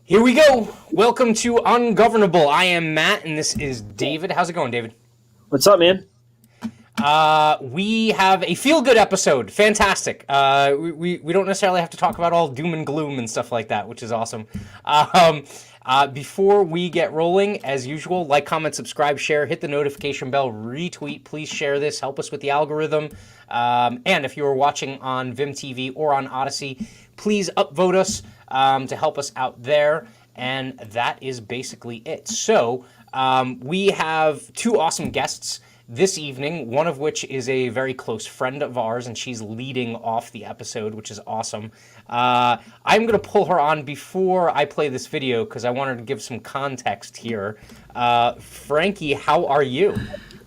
Here we go. Welcome to Ungovernable. I am Matt, and this is David. How's it going, David? What's up, man? We have a feel-good episode. Fantastic. We don't necessarily have to talk about all doom and gloom and stuff like that, which is awesome. Before we get rolling, as usual, like, comment, subscribe, share, hit the notification bell, retweet. Please share this. Help us with the algorithm. And if you are watching on Vim TV or on Odyssey, please upvote us to help us out there. And that is basically it. So we have two awesome guests this evening, one of which is a very close friend of ours, and she's leading off the episode, which is awesome. I'm going to pull her on before I play this video because I wanted to give some context here. Frankie, how are you?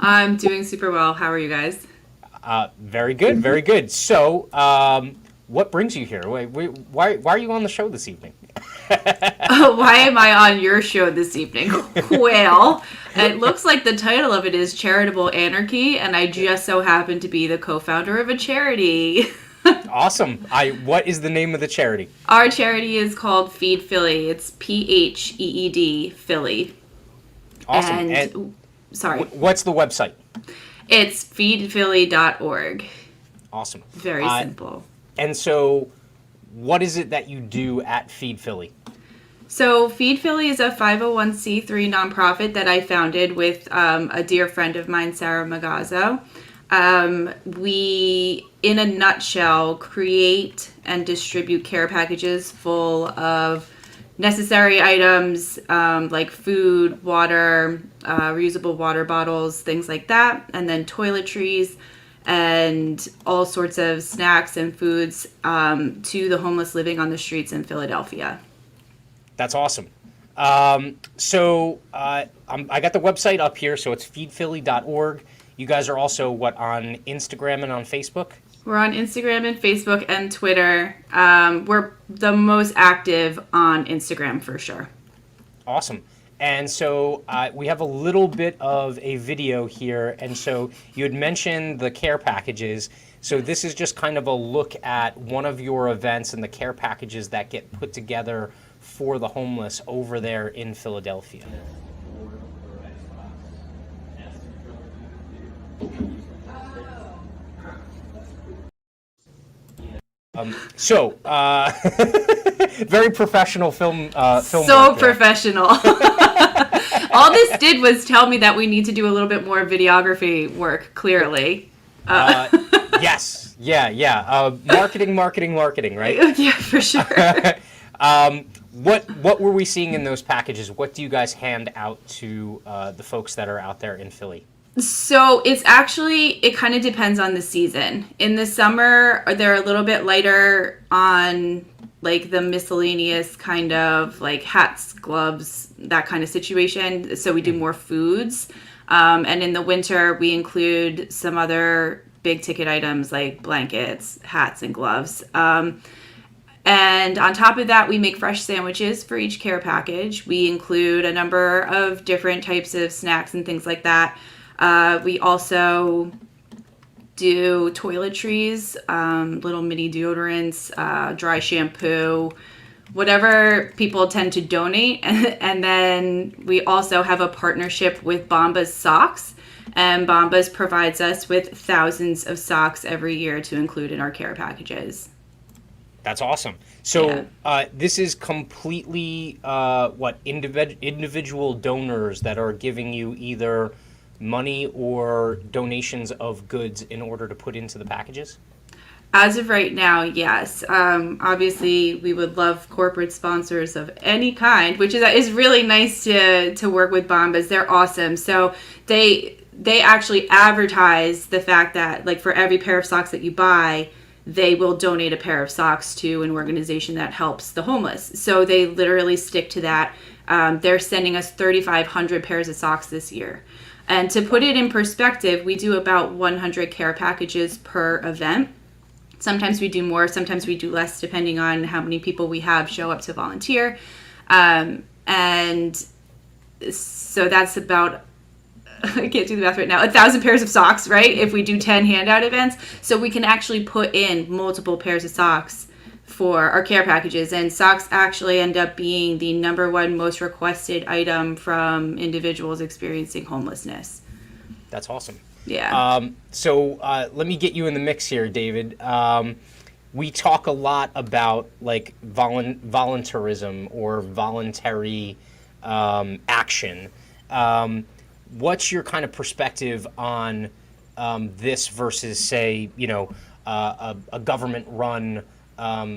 I'm doing super well. How are you guys? Very good, very good. So, what brings you here? Why are you on the show this evening? Why am I on your show this evening? Well, it looks like the title of it is Charitable Anarchy, and I just so happen to be the co-founder of a charity. Awesome. What is the name of the charity? Our charity is called Pheed Philly. It's Pheed Philly. Awesome. And sorry. What's the website? It's feedphilly.org. Awesome. Very simple. And so, what is it that you do at Pheed Philly? So Pheed Philly is a 501c3 nonprofit that I founded with a dear friend of mine, Sarah Magazzo. We, in a nutshell, create and distribute care packages full of necessary items like food, water, reusable water bottles, things like that, and then toiletries and all sorts of snacks and foods to the homeless living on the streets in Philadelphia. That's awesome. I got the website up here, so it's feedphilly.org. You guys are also, on Instagram and on Facebook? We're on Instagram and Facebook and Twitter. We're the most active on Instagram for sure. Awesome. And so we have a little bit of a video here. And so you had mentioned the care packages. So this is just kind of a look at one of your events and the care packages that get put together for the homeless over there in Philadelphia. Very professional film. So professional. All this did was tell me that we need to do a little bit more videography work, clearly. Yes. Yeah. Marketing, right? Yeah, for sure. What were we seeing in those packages? What do you guys hand out to the folks that are out there in Philly? So it kind of depends on the season. In the summer, they're a little bit lighter on like the miscellaneous kind of like hats, gloves, that kind of situation. So we do more foods. And in the winter, we include some other big ticket items like blankets, hats, and gloves. And on top of that, we make fresh sandwiches for each care package. We include a number of different types of snacks and things like that. We also do toiletries, little mini deodorants, dry shampoo, whatever people tend to donate. And then we also have a partnership with Bombas Socks. And Bombas provides us with thousands of socks every year to include in our care packages. That's awesome. So this is completely individual donors that are giving you either money or donations of goods in order to put into the packages? As of right now, yes. Obviously, we would love corporate sponsors of any kind, which is really nice to work with Bombas. They're awesome. So they actually advertise the fact that like for every pair of socks that you buy, they will donate a pair of socks to an organization that helps the homeless. So they literally stick to that. They're sending us 3,500 pairs of socks this year. And to put it in perspective, we do about 100 care packages per event. Sometimes we do more, sometimes we do less, depending on how many people we have show up to volunteer. And so that's about, I can't do the math right now, 1,000 pairs of socks, right? If we do 10 handout events. So we can actually put in multiple pairs of socks for our care packages, and socks actually end up being the number one most requested item from individuals experiencing homelessness. That's awesome. Yeah. So let me get you in the mix here, David. We talk a lot about like voluntarism or voluntary action. What's your kind of perspective on this versus, say, a government-run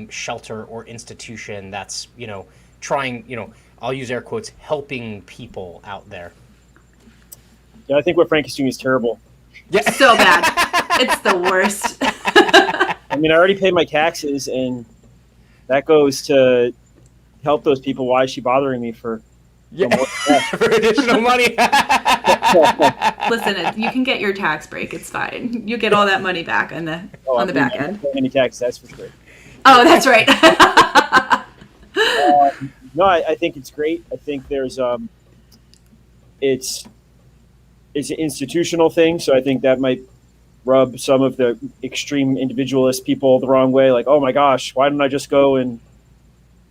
shelter or institution that's, trying, I'll use air quotes, helping people out there? Yeah, I think what Frank is doing is terrible. Yeah. So bad. It's the worst. I mean, I already paid my taxes, and that goes to help those people. Why is she bothering me for more? For additional money? Listen, you can get your tax break. It's fine. You get all that money back on the back end. I'm not paying any taxes, that's for sure. Oh, that's right. No, I think it's great. I think there's it's an institutional thing, so I think that might rub some of the extreme individualist people the wrong way. Like, oh my gosh, why don't I just go and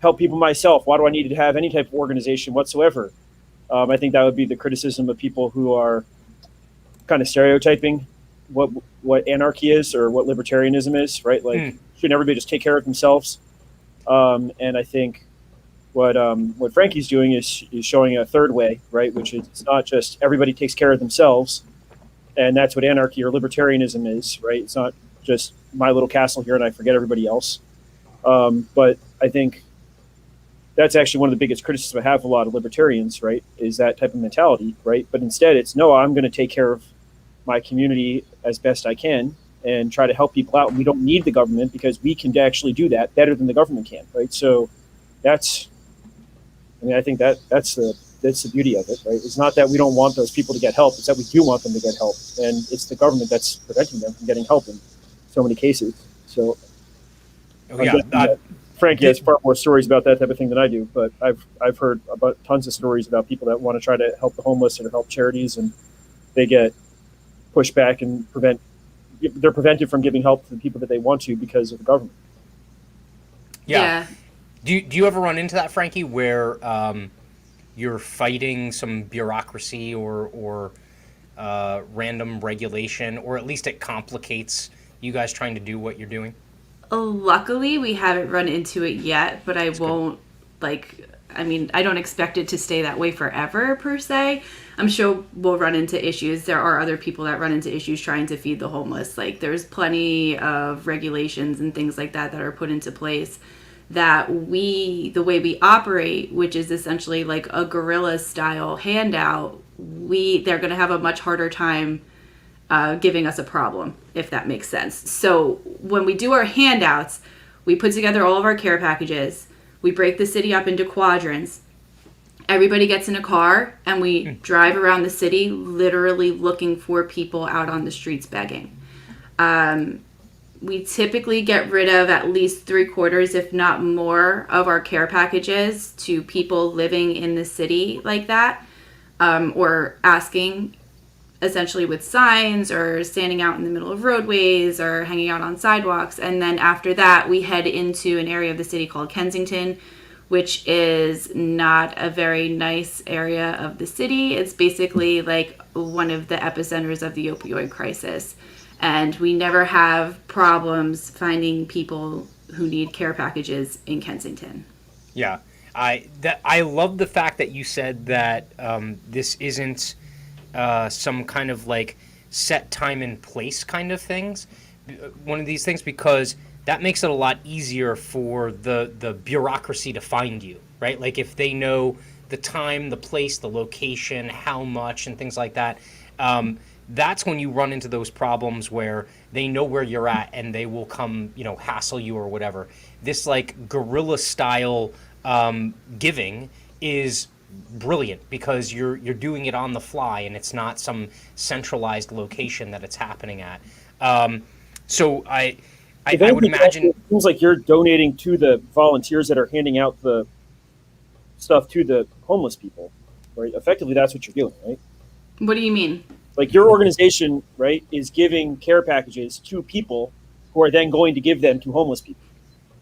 help people myself? Why do I need to have any type of organization whatsoever? I think that would be the criticism of people who are kind of stereotyping what anarchy is or what libertarianism is, right? Like, shouldn't everybody just take care of themselves? And I think what Frankie's doing is showing a third way, right? Which is, it's not just everybody takes care of themselves, and that's what anarchy or libertarianism is, right? It's not just my little castle here and I forget everybody else. But I think that's actually one of the biggest criticisms I have of a lot of libertarians, right? Is that type of mentality, right? But instead it's, no, I'm going to take care of my community as best I can and try to help people out. And we don't need the government because we can actually do that better than the government can, right? So I think that's the beauty of it, right? It's not that we don't want those people to get help. It's that we do want them to get help. And it's the government that's preventing them from getting help in so many cases. So Frankie has far more stories about that type of thing than I do, but I've heard about tons of stories about people that want to try to help the homeless or help charities, and they get pushed back and they're prevented from giving help to the people that they want to because of the government. Yeah. Do you ever run into that, Frankie, where you're fighting some bureaucracy or random regulation, or at least it complicates you guys trying to do what you're doing? Luckily, we haven't run into it yet, but I won't, I don't expect it to stay that way forever, per se. I'm sure we'll run into issues. There are other people that run into issues trying to feed the homeless. Like, there's plenty of regulations and things like that are put into place that the way we operate, which is essentially like a guerrilla style handout, they're going to have a much harder time giving us a problem, if that makes sense. So when we do our handouts, we put together all of our care packages. We break the city up into quadrants. Everybody gets in a car and we drive around the city literally looking for people out on the streets begging. We typically get rid of at least 3/4, if not more, of our care packages to people living in the city like that, or asking essentially with signs or standing out in the middle of roadways or hanging out on sidewalks. And then after that, we head into an area of the city called Kensington, which is not a very nice area of the city. It's basically like one of the epicenters of the opioid crisis. And we never have problems finding people who need care packages in Kensington. Yeah. I love the fact that you said that this isn't some kind of like set time and place kind of one of these things, because that makes it a lot easier for the bureaucracy to find you, right? Like, if they know the time, the place, the location, how much, and things like that, that's when you run into those problems where they know where you're at and they will come, hassle you or whatever. This like guerrilla style giving is brilliant because you're doing it on the fly and it's not some centralized location that it's happening at. So I would imagine it seems like you're donating to the volunteers that are handing out the stuff to the homeless people, right? Effectively, that's what you're doing, right? What do you mean? Like, your organization, right, is giving care packages to people who are then going to give them to homeless people.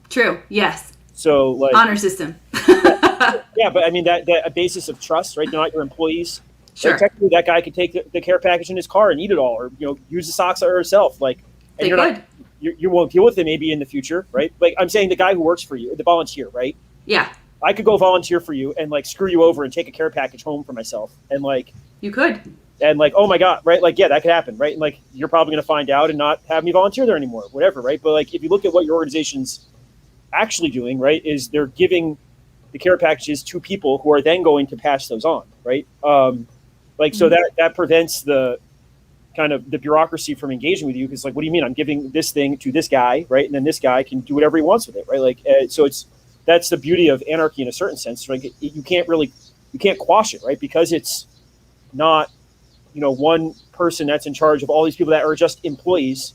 True. Yes. So like Honor system. yeah, but I mean that a basis of trust, right? They're not your employees. Sure. Like technically, that guy could take the care package in his car and eat it all, or use the socks herself. Like, and They you're could. not you won't deal with it maybe in the future, right? Like I'm saying, the guy who works for you, the volunteer, right? Yeah. I could go volunteer for you and like screw you over and take a care package home for myself, and like You could. and like, oh my god, right? Like, yeah, that could happen, right? And like, you're probably going to find out and not have me volunteer there anymore, whatever, right? But like, if you look at what your organization's actually doing, right, is they're giving the care packages to people who are then going to pass those on, right? So that prevents the kind of the bureaucracy from engaging with you, because like, what do you mean I'm giving this thing to this guy, right? And then this guy can do whatever he wants with it, right? Like, so that's the beauty of anarchy in a certain sense. Like, you can't quash it, right? Because it's not one person that's in charge of all these people that are just employees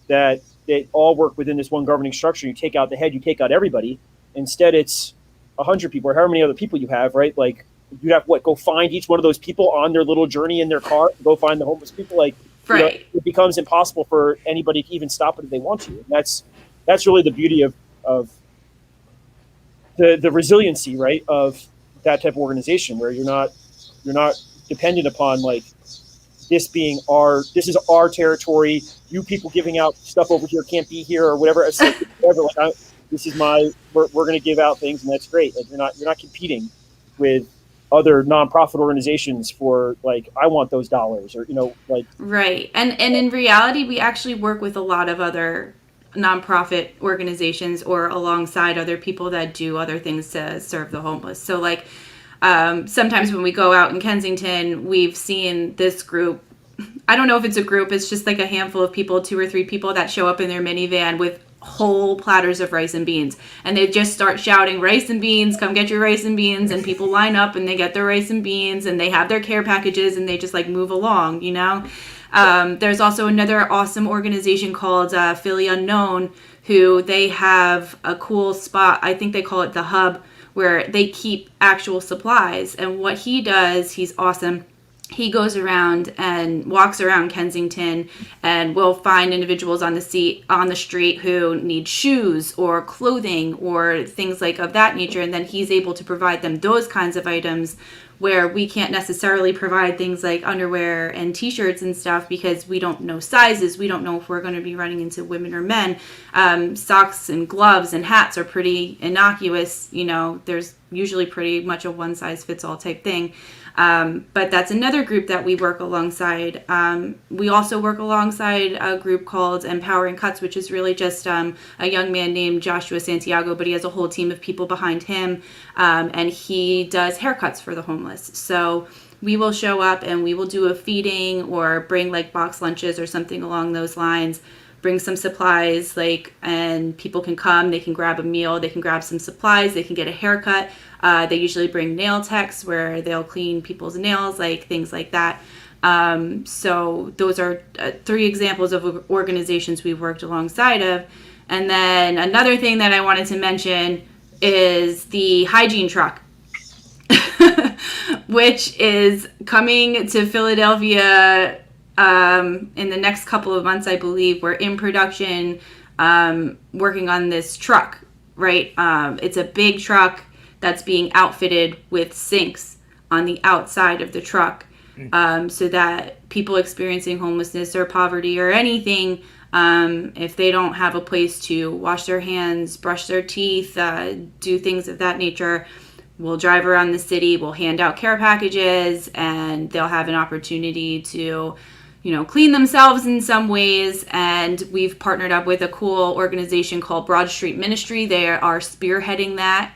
that they all work within this one governing structure. You take out the head, you take out everybody. Instead, it's 100 people or however many other people you have, right? Like, you have go find each one of those people on their little journey in their car, go find the homeless people. Like, Right. It becomes impossible for anybody to even stop it if they want to. And that's really the beauty of the resiliency, right, of that type of organization, where you're not dependent upon like this is our territory. You people giving out stuff over here can't be here or whatever. It's like, whatever. Like, this is we're going to give out things, and that's great. Like, you're not competing with other nonprofit organizations for like, I want those dollars, or like. Right. And in reality, we actually work with a lot of other nonprofit organizations or alongside other people that do other things to serve the homeless. So like, sometimes when we go out in Kensington, we've seen this group. I don't know if it's a group. It's just like a handful of people, 2 or 3 people that show up in their minivan with whole platters of rice and beans. And they just start shouting, rice and beans, come get your rice and beans. And people line up and they get their rice and beans, and they have their care packages, and they just like move along, There's also another awesome organization called Philly Unknown, who they have a cool spot. I think they call it the Hub, where they keep actual supplies. And what he does, he's awesome. He goes around and walks around Kensington and will find individuals on the street who need shoes or clothing or things like of that nature. And then he's able to provide them those kinds of items, where we can't necessarily provide things like underwear and t-shirts and stuff because we don't know sizes. We don't know if we're going to be running into women or men. Socks and gloves and hats are pretty innocuous. There's usually pretty much a one size fits all type thing. But that's another group that we work alongside. We also work alongside a group called Empowering Cuts, which is really just a young man named Joshua Santiago, but he has a whole team of people behind him, and he does haircuts for the homeless. So we will show up and we will do a feeding or bring like box lunches or something along those lines. Bring some supplies, and people can come, they can grab a meal, they can grab some supplies, they can get a haircut. They usually bring nail techs where they'll clean people's nails, like things like that. So those are 3 examples of organizations we've worked alongside of. And then another thing that I wanted to mention is the hygiene truck, which is coming to Philadelphia in the next couple of months. I believe we're in production, working on this truck, right? It's a big truck that's being outfitted with sinks on the outside of the truck, so that people experiencing homelessness or poverty or anything, if they don't have a place to wash their hands, brush their teeth, do things of that nature, we'll drive around the city, we'll hand out care packages, and they'll have an opportunity to clean themselves in some ways. And we've partnered up with a cool organization called Broad Street Ministry. They are spearheading that.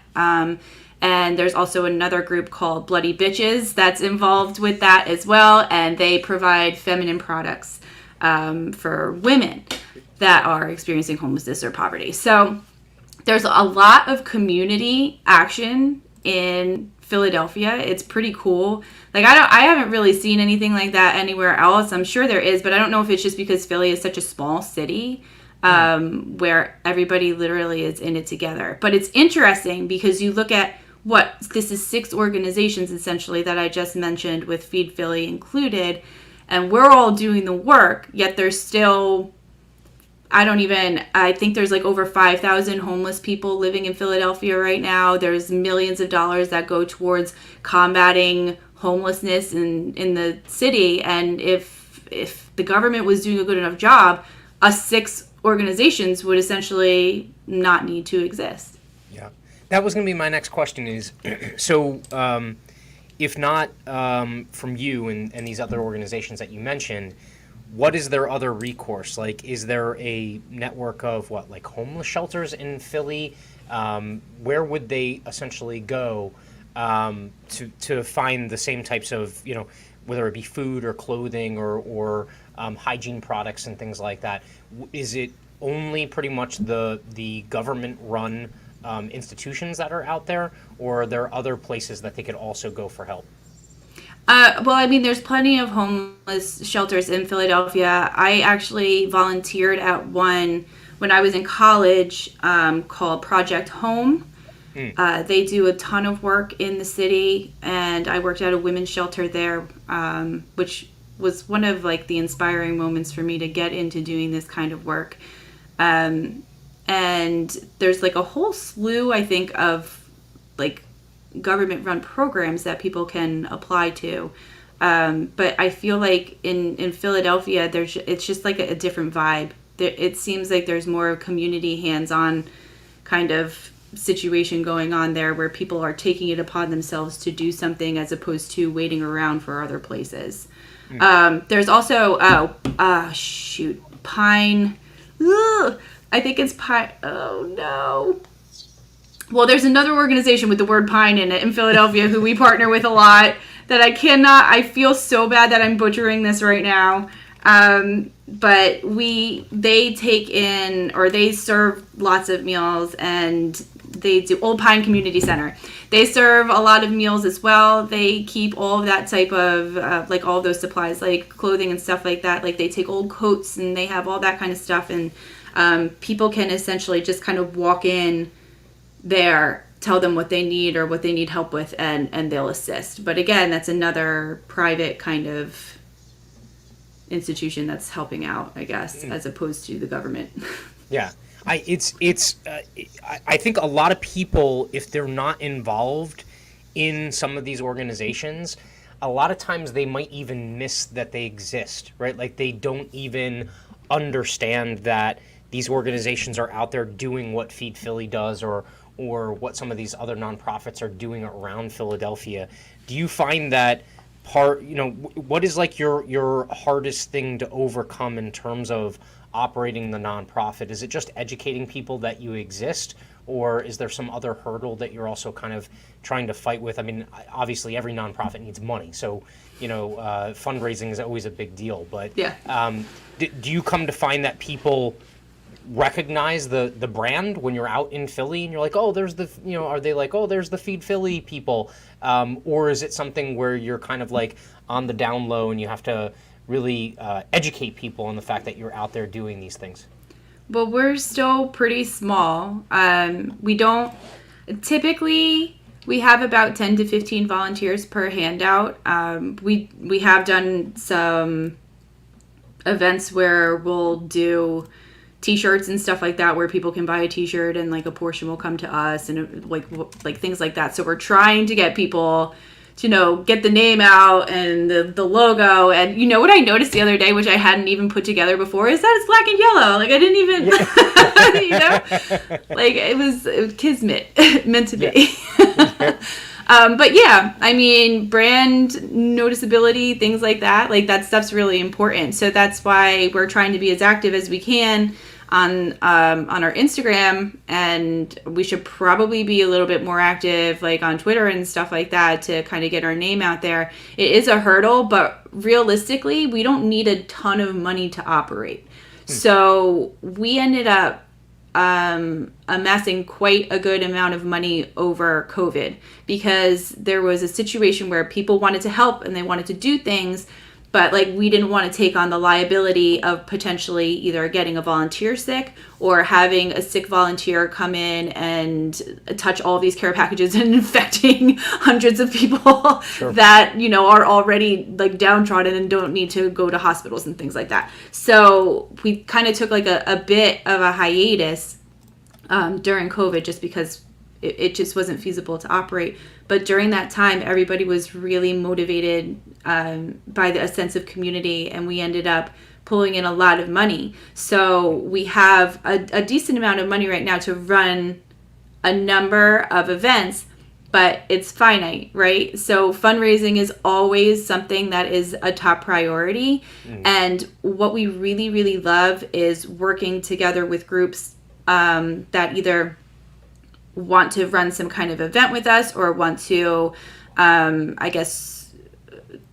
And there's also another group called Bloody Bitches that's involved with that as well. And they provide feminine products for women that are experiencing homelessness or poverty. So there's a lot of community action in Philadelphia. It's pretty cool. I haven't really seen anything like that anywhere else. I'm sure there is, but I don't know if it's just because Philly is such a small city, where everybody literally is in it together. But it's interesting because you look at this is 6 organizations essentially that I just mentioned, with Pheed Philly included, and we're all doing the work, yet there's still I think there's like over 5,000 homeless people living in Philadelphia right now. There's millions of dollars that go towards combating homelessness in the city. And if the government was doing a good enough job, us 6 organizations would essentially not need to exist. Yeah. That was going to be my next question is, so if not from you and these other organizations that you mentioned, what is their other recourse? Like, is there a network of like homeless shelters in Philly? Where would they essentially go to find the same types of, whether it be food or clothing or hygiene products and things like that? Is it only pretty much the government-run institutions that are out there, or are there other places that they could also go for help? Well, I mean, there's plenty of homeless shelters in Philadelphia. I actually volunteered at one when I was in college called Project Home. They do a ton of work in the city, and I worked at a women's shelter there, which was one of like the inspiring moments for me to get into doing this kind of work. And there's like a whole slew, I think, of like government-run programs that people can apply to. But I feel like in Philadelphia, it's just like a different vibe. It seems like there's more community hands-on kind of situation going on there where people are taking it upon themselves to do something as opposed to waiting around for other places. There's also, Pine. Ugh, I think it's Pine. Oh, no. Well, there's another organization with the word pine in it in Philadelphia who we partner with a lot that I feel so bad that I'm butchering this right now. But they take in, or they serve lots of meals, and they do Old Pine Community Center. They serve a lot of meals as well. They keep all of that type of, like all of those supplies, like clothing and stuff like that. Like they take old coats and they have all that kind of stuff. And people can essentially just kind of walk in there, tell them what they need or what they need help with, and they'll assist. But again, that's another private kind of institution that's helping out, I guess, as opposed to the government. Yeah. I think a lot of people, if they're not involved in some of these organizations, a lot of times they might even miss that they exist, right? Like they don't even understand that these organizations are out there doing what Pheed Philly does, or what some of these other nonprofits are doing around Philadelphia. Do you find that what is like your hardest thing to overcome in terms of operating the nonprofit? Is it just educating people that you exist, or is there some other hurdle that you're also kind of trying to fight with? I mean, obviously every nonprofit needs money, so fundraising is always a big deal. But yeah. Do you come to find that people recognize the brand when you're out in Philly and you're like, oh, there's the, are they like, oh, there's the Pheed Philly people? Or is it something where you're kind of like on the down low and you have to really educate people on the fact that you're out there doing these things? Well, we're still pretty small. We have about 10 to 15 volunteers per handout. We have done some events where we'll do t-shirts and stuff like that, where people can buy a t-shirt and like a portion will come to us, and like things like that. So we're trying to get people to get the name out and the logo. And what I noticed the other day, which I hadn't even put together before, is that it's black and yellow. Like I didn't even like it was kismet meant to be. But yeah, I mean, brand noticeability, things like that, like that stuff's really important. So that's why we're trying to be as active as we can on our Instagram, and we should probably be a little bit more active like on Twitter and stuff like that to kind of get our name out there. It is a hurdle, but realistically, we don't need a ton of money to operate. So we ended up amassing quite a good amount of money over COVID, because there was a situation where people wanted to help and they wanted to do things, but like we didn't want to take on the liability of potentially either getting a volunteer sick or having a sick volunteer come in and touch all these care packages and infecting hundreds of people that, you know, are already like downtrodden and don't need to go to hospitals and things like that. So we kind of took like a bit of a hiatus during COVID just because it just wasn't feasible to operate. But during that time, everybody was really motivated by a sense of community, and we ended up pulling in a lot of money. So we have a decent amount of money right now to run a number of events, but it's finite, right? So fundraising is always something that is a top priority. And what we really, really love is working together with groups that either want to run some kind of event with us or want to, I guess,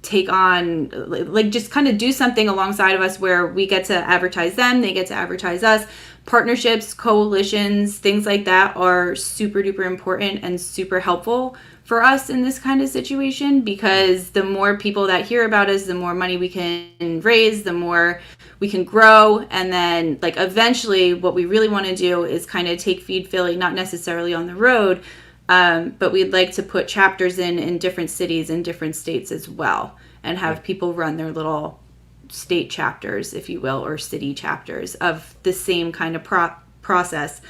take on, like, just kind of do something alongside of us where we get to advertise them, they get to advertise us. Partnerships, coalitions, things like that are super duper important and super helpful for us in this kind of situation, because the more people that hear about us, the more money we can raise, the more we can grow. And then like eventually what we really want to do is kind of take Pheed Philly, not necessarily on the road, but we'd like to put chapters in different cities and different states as well, and have people run their little state chapters, if you will, or city chapters of the same kind of process,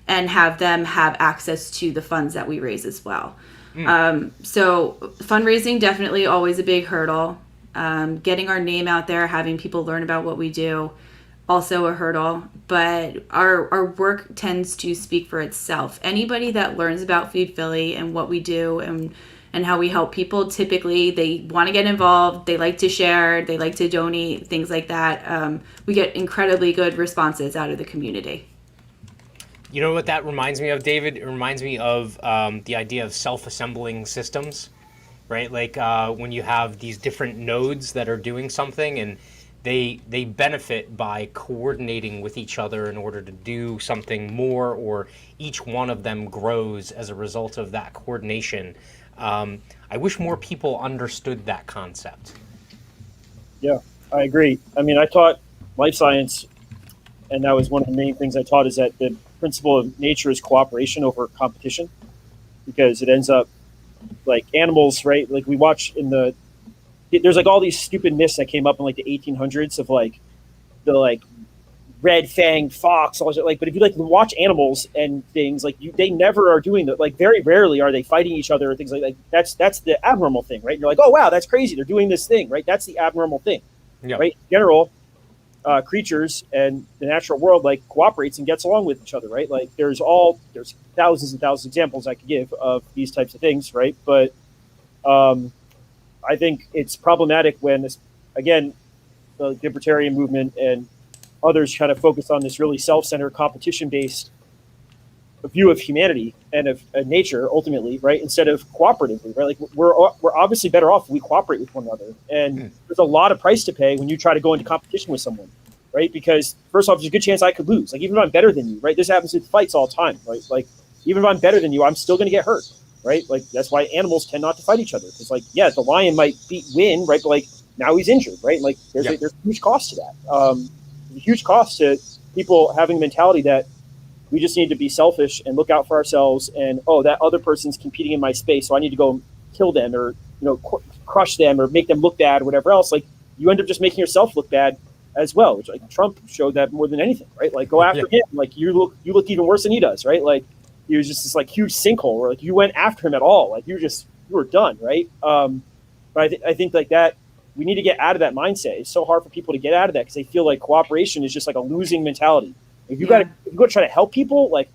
and have them have access to the funds that we raise as well. So fundraising, definitely always a big hurdle. Getting our name out there, having people learn about what we do, also a hurdle, but our work tends to speak for itself. Anybody that learns about Pheed Philly and what we do and how we help people, typically they want to get involved, they like to share, they like to donate, things like that. We get incredibly good responses out of the community. You know what that reminds me of, David? It reminds me of the idea of self-assembling systems, right? Like when you have these different nodes that are doing something, and they benefit by coordinating with each other in order to do something more, or each one of them grows as a result of that coordination. I wish more people understood that concept. Yeah, I agree. I mean, I taught life science, and that was one of the main things I taught, is that the principle of nature is cooperation over competition, because it ends up like animals, right? Like we watch there's like all these stupid myths that came up in like the 1800s of like the like red fanged fox, all that, like, but if you like watch animals and things, like they never are doing that. Like very rarely are they fighting each other or things like that. That's the abnormal thing, right? You're like, oh wow, that's crazy, they're doing this thing, right? That's the abnormal thing. Yep. Right? In general, creatures and the natural world like cooperates and gets along with each other, right? Like there's thousands and thousands of examples I could give of these types of things, right? But I think it's problematic when this, again, the libertarian movement and others kind of focus on this really self-centered, competition-based view of humanity and of nature, ultimately, right? Instead of cooperatively, right? Like we're obviously better off if we cooperate with one another. And there's a lot of price to pay when you try to go into competition with someone, right? Because first off, there's a good chance I could lose. Like even if I'm better than you, right? This happens with fights all the time, right? Like even if I'm better than you, I'm still going to get hurt, right? Like that's why animals tend not to fight each other. Because like, yeah, the lion might win, right? But like now he's injured, right? Like there's a huge cost to that. A huge cost to people having a mentality that we just need to be selfish and look out for ourselves, and that other person's competing in my space, so I need to go kill them or crush them or make them look bad or whatever else. Like you end up just making yourself look bad as well, which like Trump showed that more than anything, right? Like go after him, like you look even worse than he does, right? Like he was just this like huge sinkhole where like you went after him at all, like you were done, right? But I think like that. We need to get out of that mindset. It's so hard for people to get out of that because they feel like cooperation is just like a losing mentality. If you got to try to help people, like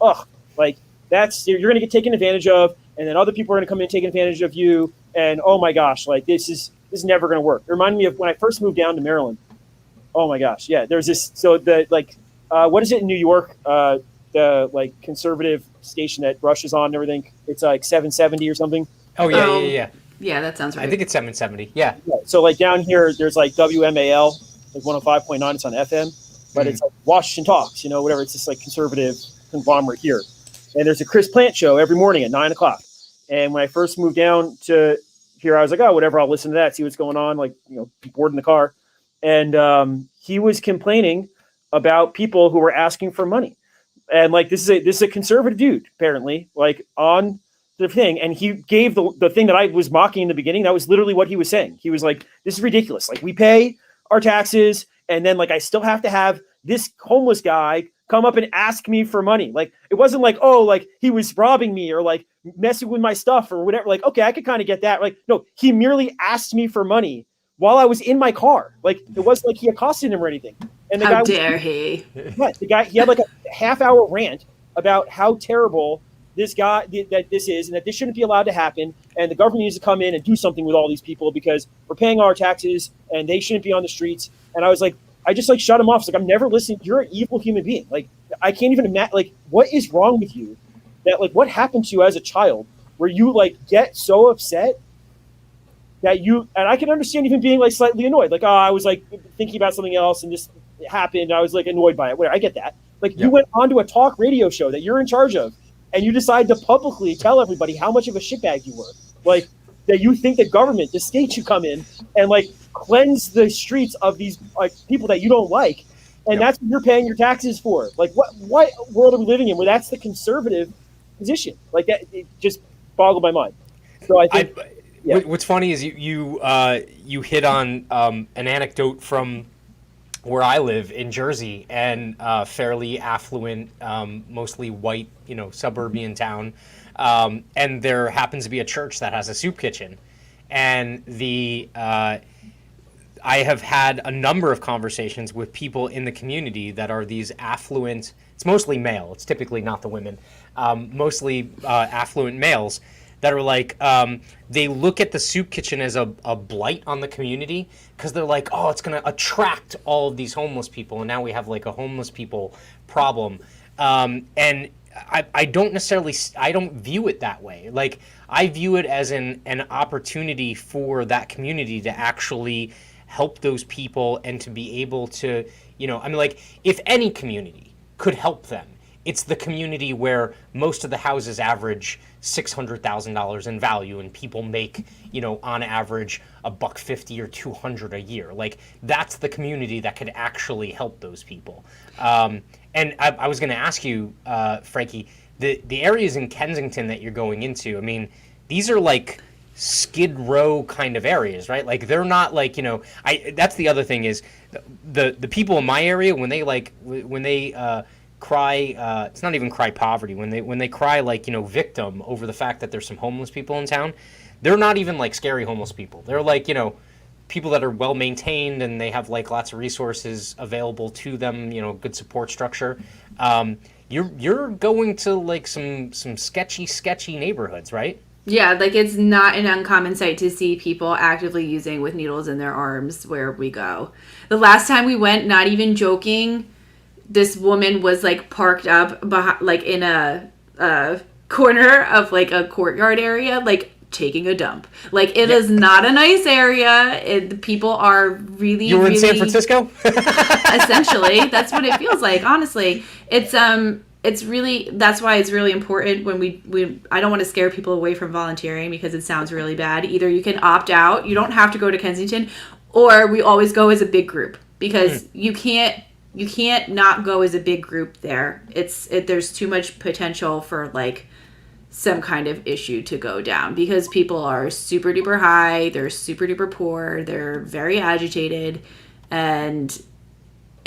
that's you're going to get taken advantage of, and then other people are going to come in and take advantage of you. And oh my gosh, like this is never going to work. It reminded me of when I first moved down to Maryland. Oh my gosh, yeah. There's this. So the like, what is it in New York? The like conservative station that Rush is on and everything. It's like 770 or something. Oh yeah. Yeah, that sounds right. I think it's 770. Yeah. So like down here, there's like WMAL, like 105.9. It's on FM, but it's like Washington Talks, whatever. It's this like conservative conglomerate here. And there's a Chris Plant show every morning at 9:00. And when I first moved down to here I was like, oh, whatever, I'll listen to that, see what's going on. Like, bored in the car. And he was complaining about people who were asking for money. And like, this is a conservative dude, apparently, like on the thing. And he gave the thing that I was mocking in the beginning. That was literally what he was saying. He was like, this is ridiculous. Like, we pay our taxes, and then like I still have to have this homeless guy come up and ask me for money. Like, it wasn't like, oh, like he was robbing me or like messing with my stuff or whatever. Like, okay, I could kind of get that. Like, no, he merely asked me for money while I was in my car. Like, it wasn't like he accosted him or anything. And the How guy dare he? Yeah, the guy, he had like a half-hour rant about how terrible this guy that this is, and that this shouldn't be allowed to happen, and the government needs to come in and do something with all these people because we're paying our taxes and they shouldn't be on the streets. And I was like, I just like shut him off. It's like, I'm never listening. You're an evil human being. Like, I can't even imagine. Like, what is wrong with you? That like, what happened to you as a child where you like get so upset that you? And I can understand even being like slightly annoyed. Like, oh, I was like thinking about something else and this happened. I was like annoyed by it. Whatever, I get that. Like, you went onto a talk radio show that you're in charge of, and you decide to publicly tell everybody how much of a shitbag you were. Like, that you think the government, the state should come in and like cleanse the streets of these like people that you don't like. And that's what you're paying your taxes for. Like, what world are we living in where that's the conservative position? Like, that, it just boggled my mind. So I think what's funny is you hit on an anecdote from where I live in Jersey, and fairly affluent, mostly white, suburban town. And there happens to be a church that has a soup kitchen. And I have had a number of conversations with people in the community that are these affluent, it's mostly male, it's typically not the women, mostly affluent males that are like, they look at the soup kitchen as a blight on the community because they're like, oh, it's going to attract all of these homeless people. And now we have like a homeless people problem. And I don't necessarily, I don't view it that way. Like, I view it as an opportunity for that community to actually help those people and to be able to, I mean, like, if any community could help them, it's the community where most of the houses average $600,000 in value and people make, on average $150 or $200 a year. Like, that's the community that could actually help those people. And I was going to ask you, Frankie, the areas in Kensington that you're going into, I mean, these are like Skid Row kind of areas, right? Like, they're not like, that's the other thing is the people in my area, when they cry, it's not even cry poverty, when they cry like, victim over the fact that there's some homeless people in town, they're not even like scary homeless people. They're like, people that are well maintained and they have like lots of resources available to them, good support structure. You're going to like some sketchy neighborhoods, right? Yeah, like, it's not an uncommon sight to see people actively using with needles in their arms where we go. The last time we went, not even joking, this woman was like parked up behind, like in a corner of like a courtyard area, like taking a dump. Like, it is not a nice area. The people are really, you were in San Francisco? Essentially, that's what it feels like. Honestly, it's really, that's why it's really important when we I don't want to scare people away from volunteering because it sounds really bad. Either you can opt out, you don't have to go to Kensington, or we always go as a big group because you can't not go as a big group there. There's too much potential for like some kind of issue to go down because people are super duper high, they're super duper poor, they're very agitated, and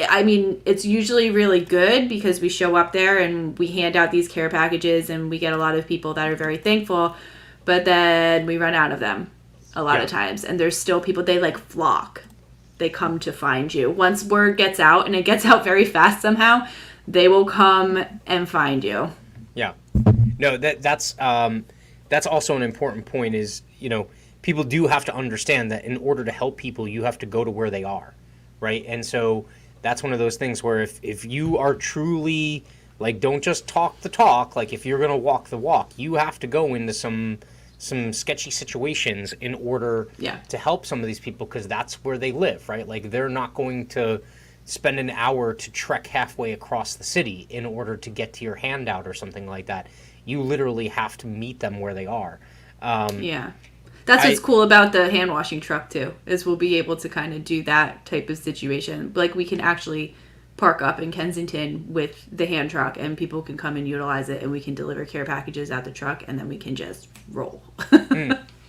I mean, it's usually really good because we show up there and we hand out these care packages and we get a lot of people that are very thankful, but then we run out of them a lot of times, and there's still people, they like flock. They come to find you. Once word gets out, and it gets out very fast somehow, they will come and find you. Yeah. No, that's also an important point is, people do have to understand that in order to help people, you have to go to where they are, right? And so that's one of those things where if you are truly, like, don't just talk the talk, like, if you're going to walk the walk, you have to go into some sketchy situations in order to help some of these people because that's where they live, right? Like, they're not going to spend an hour to trek halfway across the city in order to get to your handout or something like that. You literally have to meet them where they are. That's what's cool about the hand washing truck too, is we'll be able to kind of do that type of situation. Like we can actually park up in Kensington with the hand truck and people can come and utilize it and we can deliver care packages out the truck and then we can just roll.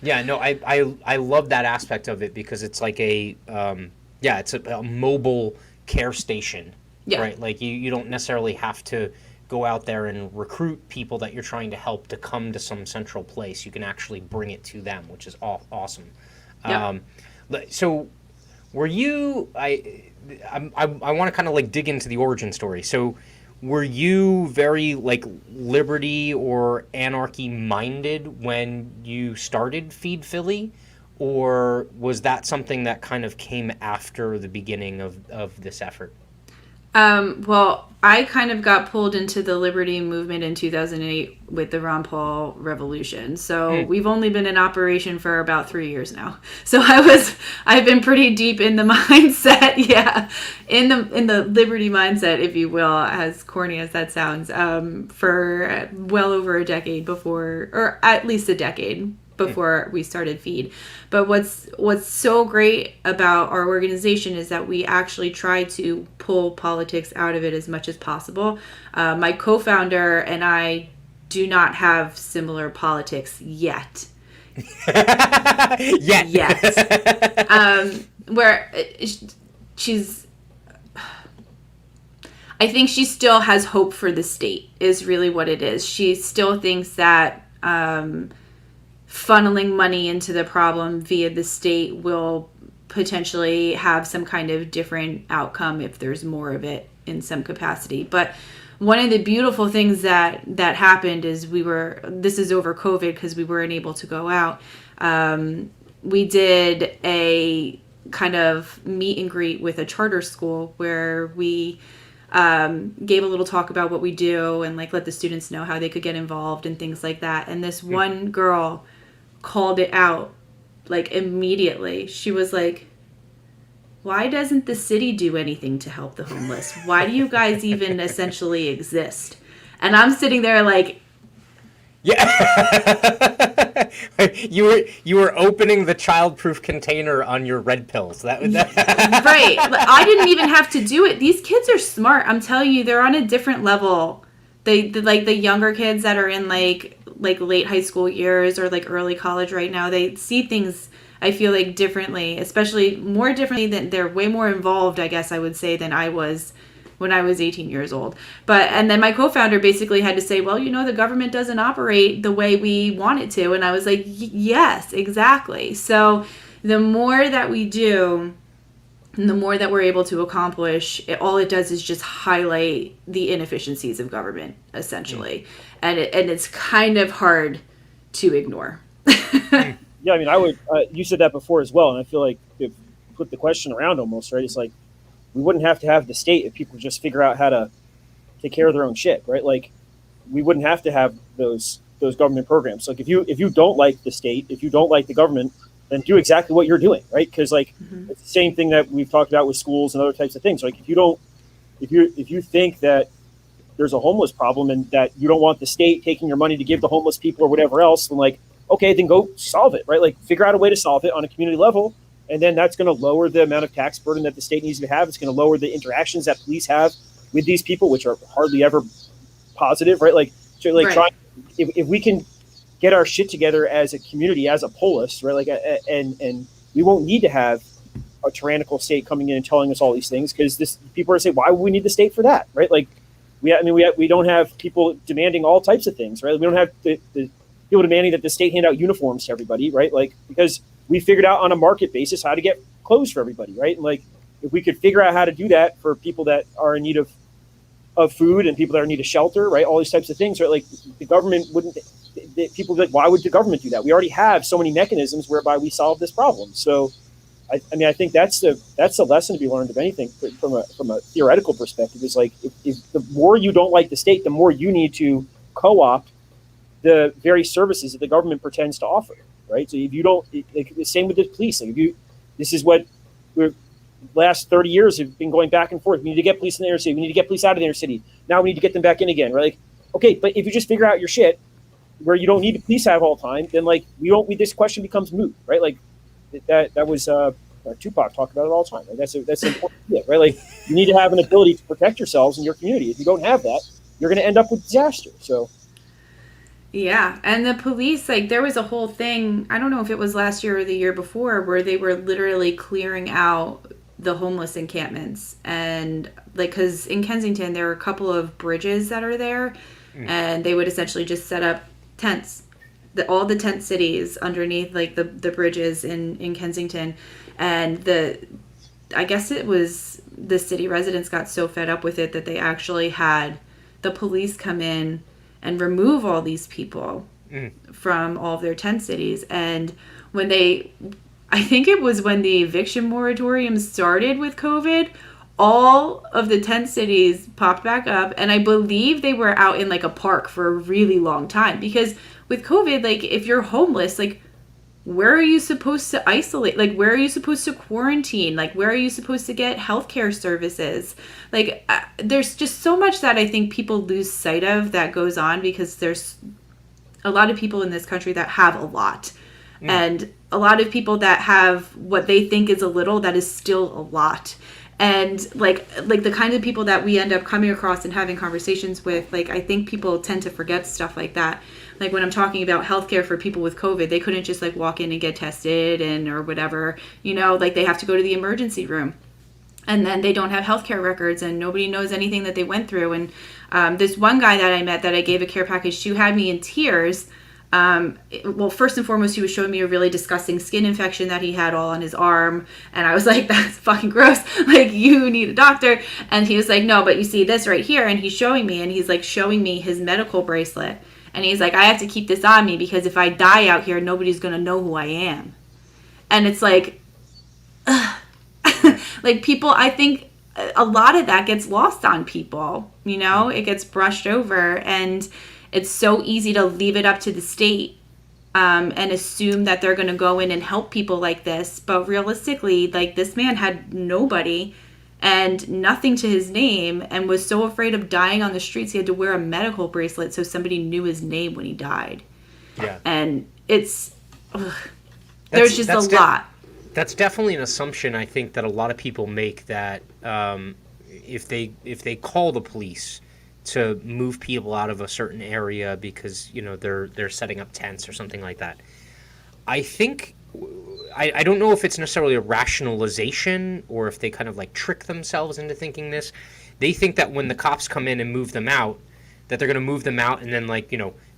Yeah, no, I love that aspect of it because it's like it's a mobile care station, right? Like you don't necessarily have to go out there and recruit people that you're trying to help to come to some central place. You can actually bring it to them, which is awesome. Yep. So were you, I want to kind of like dig into the origin story. So were you very like liberty or anarchy minded when you started Pheed Philly? Or was that something that kind of came after the beginning of this effort? Well, I kind of got pulled into the liberty movement in 2008 with the Ron Paul revolution. So we've only been in operation for about 3 years now. So I've been pretty deep in the mindset. Yeah. In the liberty mindset, if you will, as corny as that sounds, for well over a decade before, or at least a decade before we started Pheed. But what's so great about our organization is that we actually try to pull politics out of it as much as possible. My co-founder and I do not have similar politics yet. Where she's, I think she still has hope for the state is really what it is. She still thinks that funneling money into the problem via the state will potentially have some kind of different outcome if there's more of it in some capacity. But one of the beautiful things that happened is this is over COVID because we weren't able to go out. We did a kind of meet and greet with a charter school where we gave a little talk about what we do and like let the students know how they could get involved and things like that. And this one girl called it out like immediately. She was like, why doesn't the city do anything to help the homeless? Why do you guys even essentially exist? And I'm sitting there like, yeah. you were opening the childproof container on your red pills. Right. I didn't even have to do it. These kids are smart. I'm telling you, they're on a different level. They like the younger kids that are in like late high school years or like early college right now, they see things, I feel like, differently, especially more differently than they're way more involved, I guess I would say, than I was when I was 18 years old. And then my co-founder basically had to say, well, the government doesn't operate the way we want it to. And I was like, yes, exactly. So the more that we do, and the more that we're able to accomplish, all it does is just highlight the inefficiencies of government, essentially. And it's kind of hard to ignore. Yeah, I mean, I would. You said that before as well, and I feel like to put the question around almost, right? It's like we wouldn't have to have the state if people just figure out how to take care of their own shit, right? Like we wouldn't have to have those government programs. Like if you don't like the state, if you don't like the government, then do exactly what you're doing, right? Because like it's the same thing that we've talked about with schools and other types of things. Like if you think that there's a homeless problem and that you don't want the state taking your money to give to homeless people or whatever else, then like, okay, then go solve it, right? Like figure out a way to solve it on a community level. And then that's going to lower the amount of tax burden that the state needs to have. It's going to lower the interactions that police have with these people, which are hardly ever positive, right? Like, so like right. trying, if we can get our shit together as a community, as a polis, right? Like, and we won't need to have a tyrannical state coming in and telling us all these things, because people are saying, why would we need the state for that, right? Like, we don't have people demanding all types of things, right? We don't have the people demanding that the state hand out uniforms to everybody, right? Like, because we figured out on a market basis how to get clothes for everybody, right? And like, if we could figure out how to do that for people that are in need of food and people that are in need of shelter, right? All these types of things, right? Like the government wouldn't, people like, why would the government do that? We already have so many mechanisms whereby we solve this problem. So, I think that's the lesson to be learned of anything from a theoretical perspective is like, if the more you don't like the state, the more you need to co-opt the very services that the government pretends to offer, right? So if you don't, the same with the police. Like this is what we're last 30 years have been going back and forth. We need to get police in the inner city. We need to get police out of the inner city. Now we need to get them back in again. Right? Like, okay, but if you just figure out your shit, where you don't need the police have all the time, then like this question becomes moot, right? Like that was Tupac talked about it all the time. Like, that's an important idea, right? Like you need to have an ability to protect yourselves in your community. If you don't have that, you're going to end up with disaster. So. Yeah, and the police, like, there was a whole thing, I don't know if it was last year or the year before, where they were literally clearing out the homeless encampments. And, like, because in Kensington, there are a couple of bridges that are there, and they would essentially just set up tents, all the tent cities underneath, like, the bridges in Kensington. And I guess it was the city residents got so fed up with it that they actually had the police come in and remove all these people from all of their tent cities. And I think it was when the eviction moratorium started with COVID, all of the tent cities popped back up. And I believe they were out in like a park for a really long time, because with COVID, like if you're homeless, like where are you supposed to isolate? Like, where are you supposed to quarantine? Like, where are you supposed to get healthcare services? Like, there's just so much that I think people lose sight of that goes on, because there's a lot of people in this country that have a lot. And a lot of people that have what they think is a little that is still a lot. And like the kind of people that we end up coming across and having conversations with, like, I think people tend to forget stuff like that. Like when I'm talking about healthcare for people with COVID, they couldn't just like walk in and get tested or whatever, like they have to go to the emergency room, and then they don't have healthcare records and nobody knows anything that they went through. And this one guy that I met that I gave a care package to had me in tears. Well, first and foremost, he was showing me a really disgusting skin infection that he had all on his arm. And I was like, that's fucking gross. Like, you need a doctor. And he was like, no, but you see this right here. And he's showing me, and he's like showing me his medical bracelet. And he's like, I have to keep this on me because if I die out here, nobody's going to know who I am. And it's like, like people, I think a lot of that gets lost on people, it gets brushed over, and it's so easy to leave it up to the state and assume that they're going to go in and help people like this. But realistically, like, this man had nobody and nothing to his name, and was so afraid of dying on the streets, he had to wear a medical bracelet so somebody knew his name when he died. Yeah. And there's just a lot. That's definitely an assumption, I think, that a lot of people make, that if they call the police to move people out of a certain area because they're setting up tents or something like that, I think I don't know if it's necessarily a rationalization or if they kind of like trick themselves into thinking this. They think that when the cops come in and move them out, that they're going to move them out and then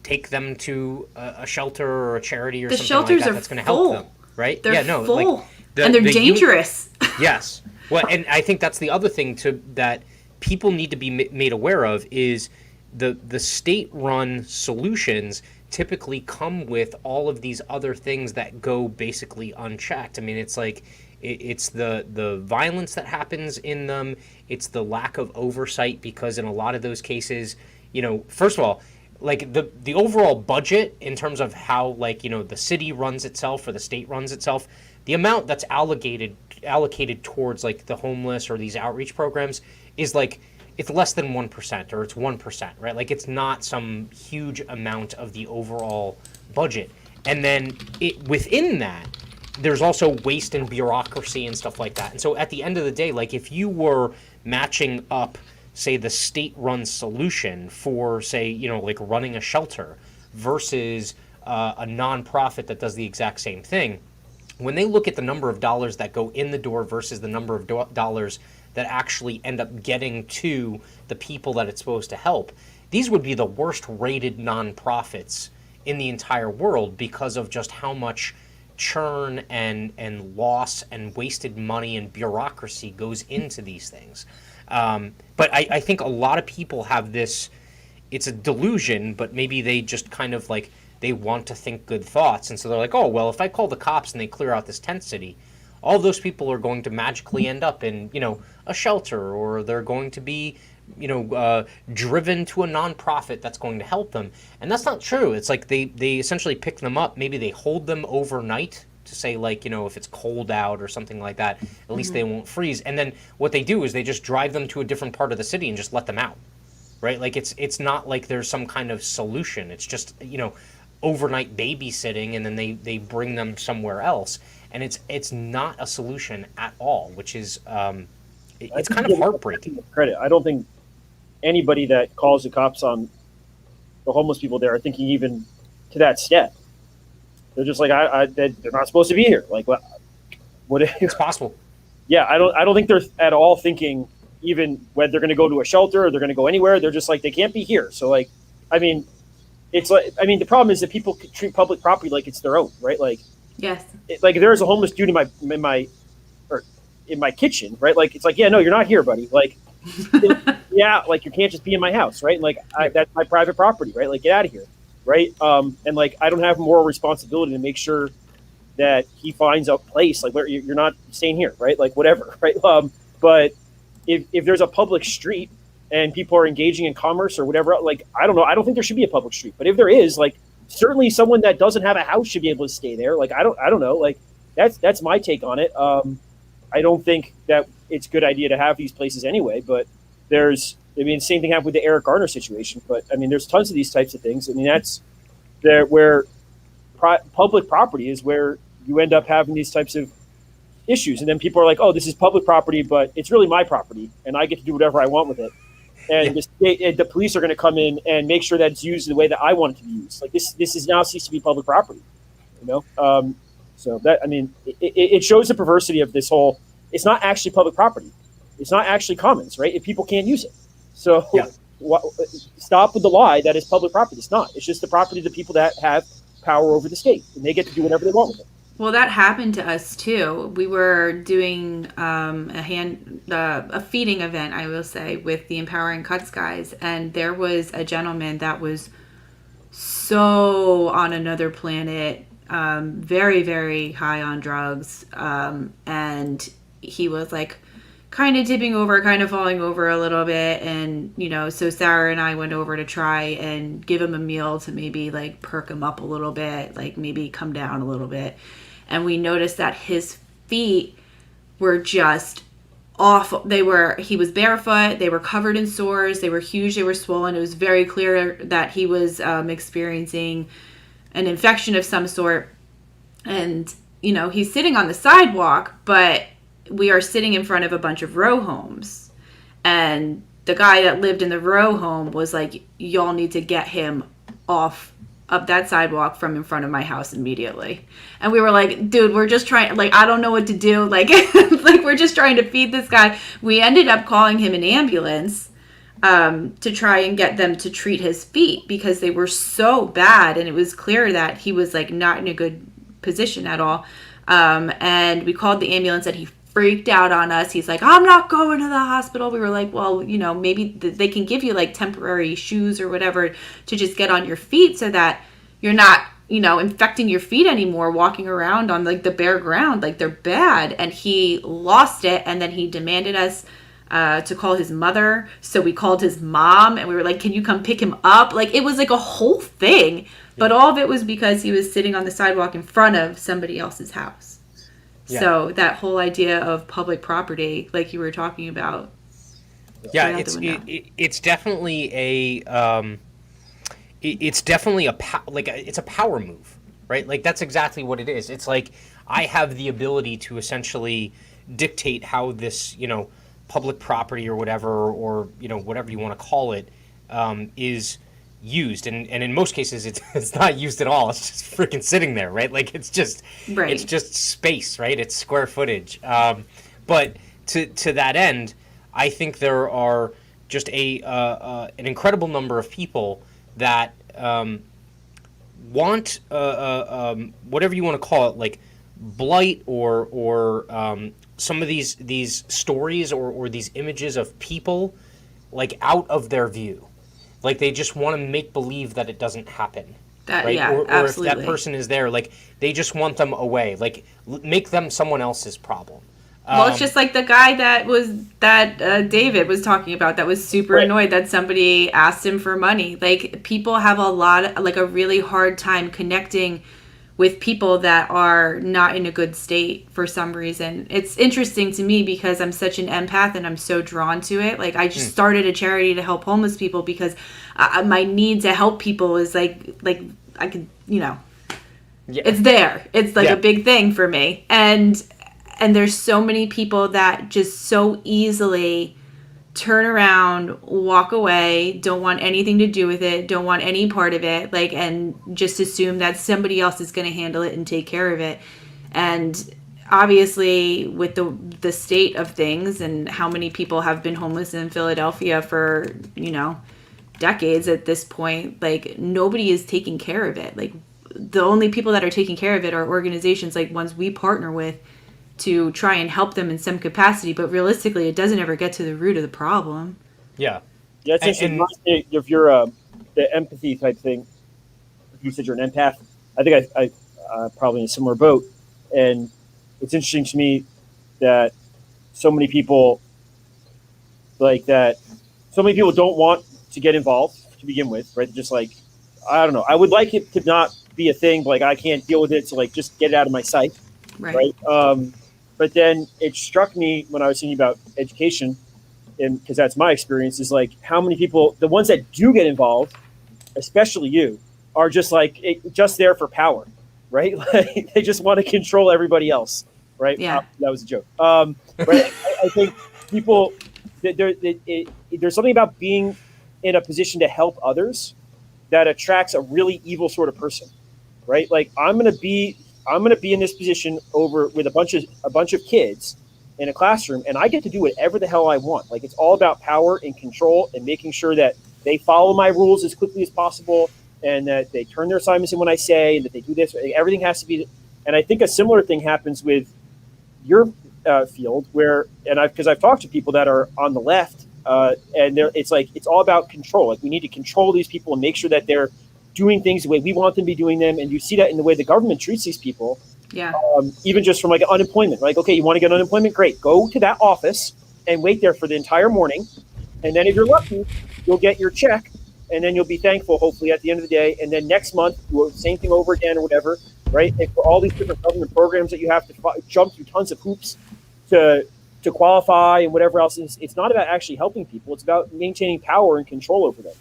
take them to a shelter or a charity or something like that that's going to help them, right? They're full. And they're dangerous. Yes. Well, and I think that's the other thing that people need to be made aware of is the state-run solutions typically come with all of these other things that go basically unchecked. I mean, it's like it's the violence that happens in them. It's the lack of oversight, because in a lot of those cases, first of all, like the overall budget in terms of how the city runs itself or the state runs itself, the amount that's allocated towards like the homeless or these outreach programs is like, it's less than 1% or it's 1%, right? Like, it's not some huge amount of the overall budget. And then within that, there's also waste and bureaucracy and stuff like that. And so at the end of the day, like, if you were matching up, say, the state-run solution for, say, like running a shelter versus a nonprofit that does the exact same thing, when they look at the number of dollars that go in the door versus the number of dollars that actually end up getting to the people that it's supposed to help, these would be the worst rated nonprofits in the entire world because of just how much churn and loss and wasted money and bureaucracy goes into these things. But I think a lot of people have this, it's a delusion, but maybe they just kind of like, they want to think good thoughts. And so they're like, oh, well, if I call the cops and they clear out this tent city, all those people are going to magically end up in, a shelter, or they're going to be, driven to a nonprofit that's going to help them. And that's not true. It's like they essentially pick them up. Maybe they hold them overnight to say, like, if it's cold out or something like that, at least they won't freeze. And then what they do is they just drive them to a different part of the city and just let them out. Right? Like, it's not like there's some kind of solution. It's just, overnight babysitting, and then they bring them somewhere else, and it's not a solution at all, which is it's kind of heartbreaking. Credit. I don't think anybody that calls the cops on the homeless people there are thinking even to that step. They're just like, they're not supposed to be here. Like, what? It's possible. Yeah, I don't think they're at all thinking even whether they're going to go to a shelter or they're going to go anywhere. They're just like, they can't be here. So like, I mean, it's like, I mean, the problem is that people treat public property like it's their own, right? Like, yes, like if there's a homeless dude in my kitchen, right? Like, it's like, yeah, no, you're not here, buddy. Like, yeah, like you can't just be in my house, right? Like, that's my private property, right? Like, get out of here, right? And like, I don't have moral responsibility to make sure that he finds a place like where you're not staying here, right? Like, whatever, right? But if there's a public street and people are engaging in commerce or whatever, like, I don't know, I don't think there should be a public street. But if there is, like, certainly someone that doesn't have a house should be able to stay there. Like, I don't know, like, that's my take on it. I don't think that it's a good idea to have these places anyway, but same thing happened with the Eric Garner situation, but I mean, there's tons of these types of things. I mean, that's where public property is where you end up having these types of issues. And then people are like, oh, this is public property, but it's really my property and I get to do whatever I want with it. And the police are going to come in and make sure that it's used the way that I want it to be used. Like this is now ceased to be public property, you know? So that, I mean, it shows the perversity of this whole, it's not actually public property. It's not actually commons, right? If people can't use it. So stop with the lie that it's public property. It's not. It's just the property of the people that have power over the state, and they get to do whatever they want with it. Well, that happened to us too. We were doing a feeding event, I will say, with the Empowering Cuts guys, and there was a gentleman that was so on another planet, very, very high on drugs, and he was like kind of tipping over, kind of falling over a little bit, and so Sarah and I went over to try and give him a meal to maybe like perk him up a little bit, like maybe come down a little bit. And we noticed that his feet were just awful. He was barefoot. They were covered in sores. They were huge. They were swollen. It was very clear that he was experiencing an infection of some sort. And, he's sitting on the sidewalk, but we are sitting in front of a bunch of row homes. And the guy that lived in the row home was like, y'all need to get him off up that sidewalk from in front of my house immediately. And we were like, dude, we're just trying, like, I don't know what to do. Like, like we're just trying to feed this guy. We ended up calling him an ambulance to try and get them to treat his feet because they were so bad. And it was clear that he was like not in a good position at all. And we called the ambulance and he freaked out on us. He's like, I'm not going to the hospital. We were like, well, maybe they can give you like temporary shoes or whatever to just get on your feet so that you're not, infecting your feet anymore, walking around on like the bare ground, like they're bad. And he lost it. And then he demanded us to call his mother. So we called his mom and we were like, can you come pick him up? Like it was like a whole thing, but all of it was because he was sitting on the sidewalk in front of somebody else's house. Yeah. So that whole idea of public property, like you were talking about. Yeah, it's definitely it's a power move, right? Like that's exactly what it is. It's like I have the ability to essentially dictate how this, public property or whatever, or whatever you want to call it, is used, and in most cases it's not used at all. It's just freaking sitting there, right? Like it's just space, right? It's square footage. But to that end, I think there are just an incredible number of people that want whatever you want to call it, like blight or some of these stories or these images of people like out of their view. Like they just want to make believe that it doesn't happen, right? Yeah, or absolutely. If that person is there, like they just want them away, like make them someone else's problem. Well, it's just like the guy that David was talking about that was super annoyed that somebody asked him for money. Like people have a really hard time connecting with people that are not in a good state for some reason. It's interesting to me because I'm such an empath and I'm so drawn to it. Like I just started a charity to help homeless people because my need to help people is like I could, you know, Yeah. it's there. It's like Yeah. a big thing for me. And there's so many people that just so easily turn around, walk away, don't want anything to do with it, don't want any part of it, like, and just assume that somebody else is going to handle it and take care of it. And obviously, with the state of things and how many people have been homeless in Philadelphia for, you know, decades at this point, like, nobody is taking care of it. Like, the only people that are taking care of it are organizations like ones we partner with to try and help them in some capacity, but realistically, it doesn't ever get to the root of the problem. Yeah. Yeah, it's interesting. If you're the empathy type thing, you said you're an empath. I think I probably in a similar boat, and it's interesting to me that so many people like that. So many people don't want to get involved to begin with, right? They're just like, I don't know. I would like it to not be a thing, but like I can't deal with it, so like just get it out of my sight, right? But then it struck me when I was thinking about education, and because that's my experience, is like how many people, the ones that do get involved, especially you, are just like just there for power, right? Like they just want to control everybody else, right? Yeah, that was a joke. Right? I think people, there's something about being in a position to help others that attracts a really evil sort of person, right? Like I'm gonna be in this position over with a bunch of kids in a classroom, and I get to do whatever the hell I want. Like it's all about power and control and making sure that they follow my rules as quickly as possible, and that they turn their assignments in when I say, and that they do this. Everything has to be. And I think a similar thing happens with your field, where because I've talked to people that are on the left, and it's like it's all about control. Like we need to control these people and make sure that they're doing things the way we want them to be doing them. And you see that in the way the government treats these people. Yeah. Even just from like unemployment, like, okay, you want to get unemployment? Great. Go to that office and wait there for the entire morning. And then if you're lucky, you'll get your check, and then you'll be thankful, hopefully, at the end of the day. And then next month, do the same thing over again or whatever, right? And for all these different government programs that you have to jump through tons of hoops to qualify and whatever else, it's not about actually helping people. It's about maintaining power and control over them.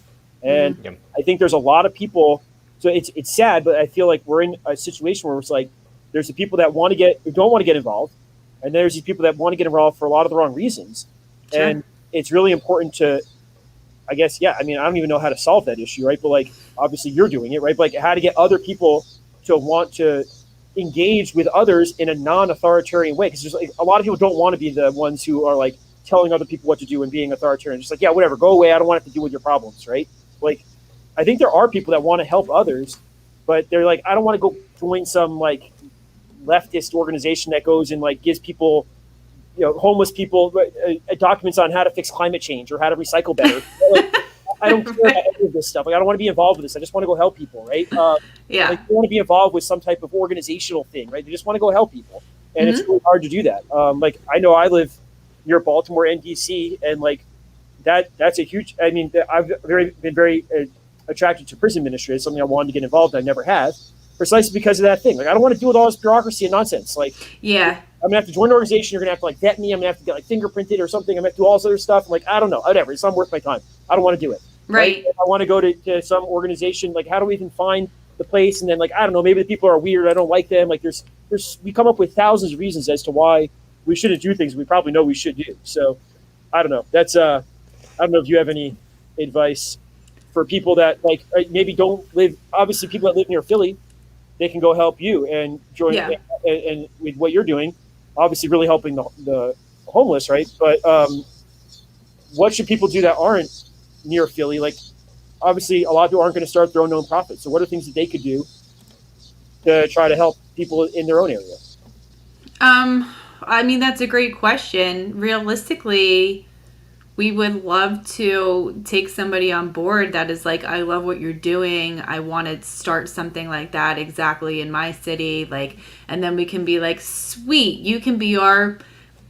And I think there's a lot of people. So it's sad, but I feel like we're in a situation where it's like there's the people that don't want to get involved, and there's these people that want to get involved for a lot of the wrong reasons. Sure. And it's really important to, I guess, I mean, I don't even know how to solve that issue, right? But like, obviously, you're doing it, right? But like, how to get other people to want to engage with others in a non-authoritarian way, because there's like a lot of people don't want to be the ones who are like telling other people what to do and being authoritarian. Just like, yeah, whatever, go away. I don't want to have to deal with your problems, right? Like, I think there are people that want to help others, but they're like, I don't want to go join some like leftist organization that goes and like gives people, homeless people documents on how to fix climate change or how to recycle better. Like, I don't care about any of this stuff. Like, I don't want to be involved with this. I just want to go help people, right? Like, they want to be involved with some type of organizational thing, right? They just want to go help people, and it's really hard to do that. Like, I know I live near Baltimore and DC, and like that's a huge. I mean, I've been very attracted to prison ministry. It's something I wanted to get involved in. I never have, precisely because of that thing. Like, I don't want to deal with all this bureaucracy and nonsense. Like, I'm gonna have to join an organization. You're gonna have to like vet me. I'm gonna have to get like fingerprinted or something. I'm gonna have to do all this other stuff. I'm like, I don't know, whatever. It's not worth my time. I don't want to do it. Right. If I want to go to some organization, like, how do we even find the place? And then like, I don't know, maybe the people are weird. I don't like them. Like, we come up with thousands of reasons as to why we shouldn't do things we probably know we should do. So I don't know. That's I don't know if you have any advice for people that like maybe don't live. Obviously, people that live near Philly, they can go help you and join and with what you're doing. Obviously, really helping the homeless, right? But what should people do that aren't near Philly? Like, obviously, a lot of people aren't going to start their own nonprofit. So, what are things that they could do to try to help people in their own area? I mean, that's a great question. Realistically, we would love to take somebody on board that is like, I love what you're doing. I want to start something like that exactly in my city. Like, and then we can be like, sweet, you can be our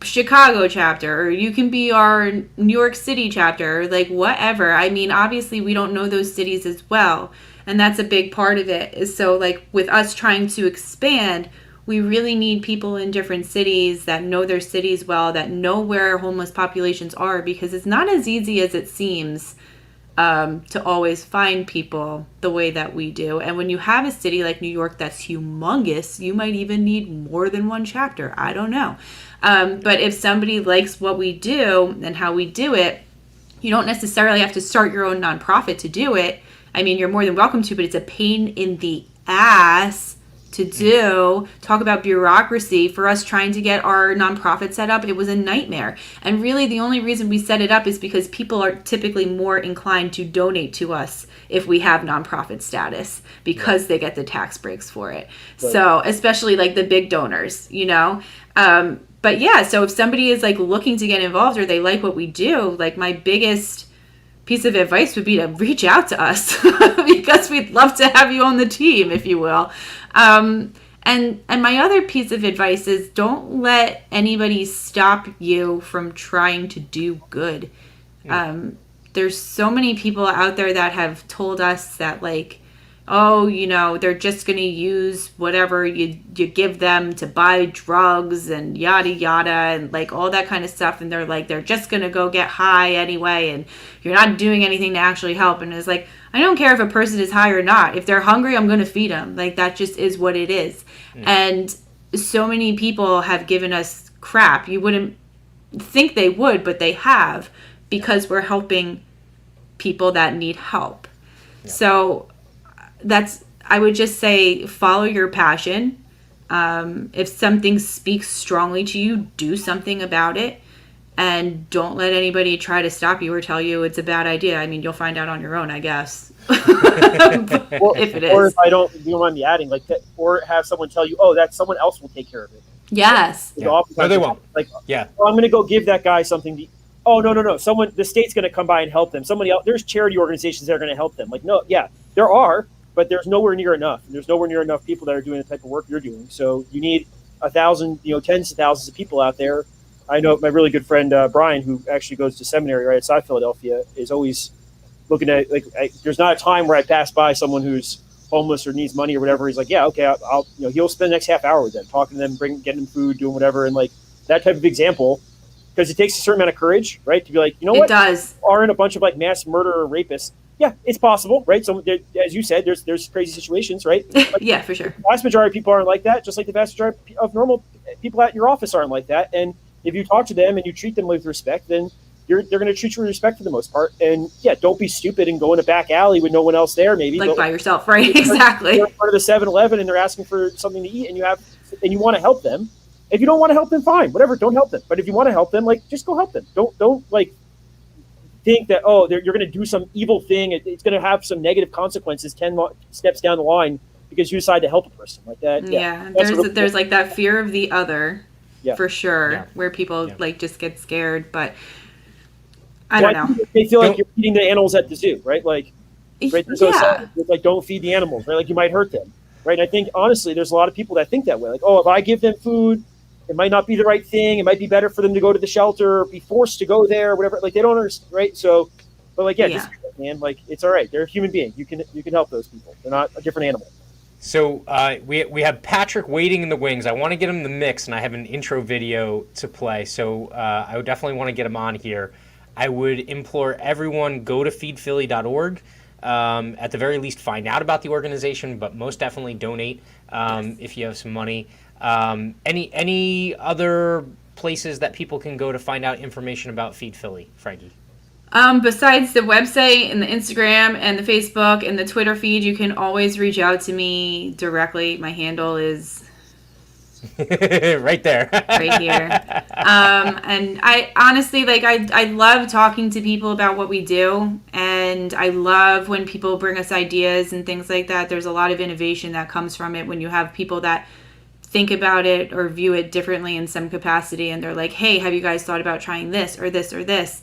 Chicago chapter, or you can be our New York City chapter, or like whatever. I mean, obviously we don't know those cities as well. And that's a big part of it. Is so like with us trying to expand, we really need people in different cities that know their cities well, that know where homeless populations are, because it's not as easy as it seems to always find people the way that we do. And when you have a city like New York that's humongous, you might even need more than one chapter. I don't know. But if somebody likes what we do and how we do it, you don't necessarily have to start your own nonprofit to do it. I mean, you're more than welcome to, but it's a pain in the ass to do. Talk about bureaucracy. For us trying to get our nonprofit set up, it was a nightmare. And really the only reason we set it up is because people are typically more inclined to donate to us if we have nonprofit status, because they get the tax breaks for it. Right. So especially like the big donors, you know. But yeah, so if somebody is like looking to get involved or they like what we do, like my biggest piece of advice would be to reach out to us because we'd love to have you on the team, if you will. And my other piece of advice is don't let anybody stop you from trying to do good. There's so many people out there that have told us that, like, oh, you know, they're just going to use whatever you give them to buy drugs and yada yada and like all that kind of stuff, and they're just going to go get high anyway, and you're not doing anything to actually help. And it's like, I don't care if a person is high or not. If they're hungry, I'm going to feed them. Like, that just is what it is. And so many people have given us crap. You wouldn't think they would, but they have, because we're helping people that need help. So I would just say, follow your passion. If something speaks strongly to you, do something about it. And don't let anybody try to stop you or tell you it's a bad idea. I mean, you'll find out on your own, I guess. If it is. Or if you don't mind me adding, like that, or have someone tell you, oh, that someone else will take care of it. Yes. No, they won't. Like, oh, I'm going to go give that guy something. Oh, no. The state's going to come by and help them. Somebody else. There's charity organizations that are going to help them. Like, no, yeah, there are. But there's nowhere near enough. There's nowhere near enough people that are doing the type of work you're doing. So you need 1,000, tens of thousands of people out there. I know my really good friend, Brian, who actually goes to seminary right outside Philadelphia, is always looking at, like, there's not a time where I pass by someone who's homeless or needs money or whatever. He's like, yeah, okay, I'll he'll spend the next half hour with them, talking to them, getting them food, doing whatever. And like that type of example, because it takes a certain amount of courage, right? To be like, what? It does. Aren't a bunch of like mass murder or rapists. Yeah, it's possible, right? So, as you said, there's crazy situations, right? Like, yeah, for sure. The vast majority of people aren't like that, just like the vast majority of normal people at your office aren't like that. And if you talk to them and you treat them with respect, then they're going to treat you with respect for the most part. And yeah, don't be stupid and go in a back alley with no one else there, maybe. Like by yourself, right? Exactly. You're part of the 7-Eleven and they're asking for something to eat, and you want to help them. If you don't want to help them, fine, whatever, don't help them. But if you want to help them, like, just go help them. Don't like think that, oh, you're going to do some evil thing. It's going to have some negative consequences 10 steps down the line because you decide to help a person like that. Yeah, there's like that fear of the other, for sure, where people like just get scared. But I don't know. They feel like you're feeding the animals at the zoo, right? Like, right? So it's like, don't feed the animals, right? Like, you might hurt them, right? And I think, honestly, there's a lot of people that think that way. Like, oh, if I give them food, it might not be the right thing. It might be better for them to go to the shelter or be forced to go there or whatever. Like, they don't understand, right? So, but like, just, man, like, it's all right. They're a human being. You can help those people. They're not a different animal. So we have Patrick waiting in the wings. I want to get him in the mix, and I have an intro video to play. So I would definitely want to get him on here. I would implore everyone, go to feedphilly.org. At the very least, find out about the organization, but most definitely donate if you have some money. Any other places that people can go to find out information about Pheed Philly, Frankie? Besides the website and the Instagram and the Facebook and the Twitter feed, you can always reach out to me directly. My handle is right there. Right here. And I honestly, like, I love talking to people about what we do. And I love when people bring us ideas and things like that. There's a lot of innovation that comes from it when you have people that think about it or view it differently in some capacity. And they're like, hey, have you guys thought about trying this or this or this?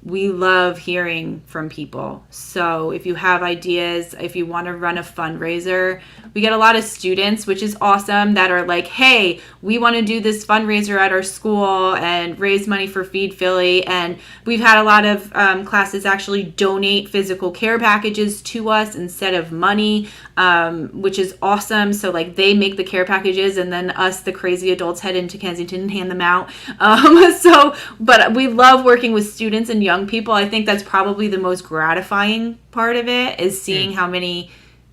We love hearing from people. So if you have ideas, if you want to run a fundraiser, we get a lot of students, which is awesome, that are like, hey, we want to do this fundraiser at our school and raise money for Pheed Philly. And we've had a lot of classes actually donate physical care packages to us instead of money, which is awesome. So like they make the care packages and then us, the crazy adults, head into Kensington and hand them out. But we love working with with students and young people. I think that's probably the most gratifying part of it, is seeing how many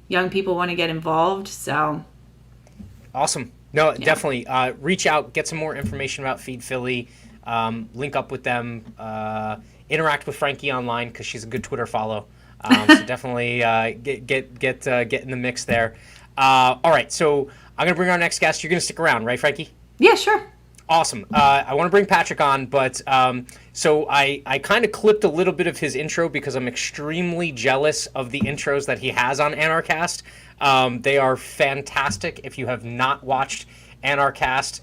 young people want to get involved. So awesome. No, definitely reach out, get some more information about Pheed Philly, link up with them, interact with Frankie online because she's a good Twitter follow. So definitely get in the mix there. All right, so I'm gonna bring our next guest. You're gonna stick around, right, Frankie? yeah, sure. Awesome. I want to bring Patrick on, but so I kind of clipped a little bit of his intro because I'm extremely jealous of the intros that he has on Anarchast. They are fantastic. If you have not watched Anarchast,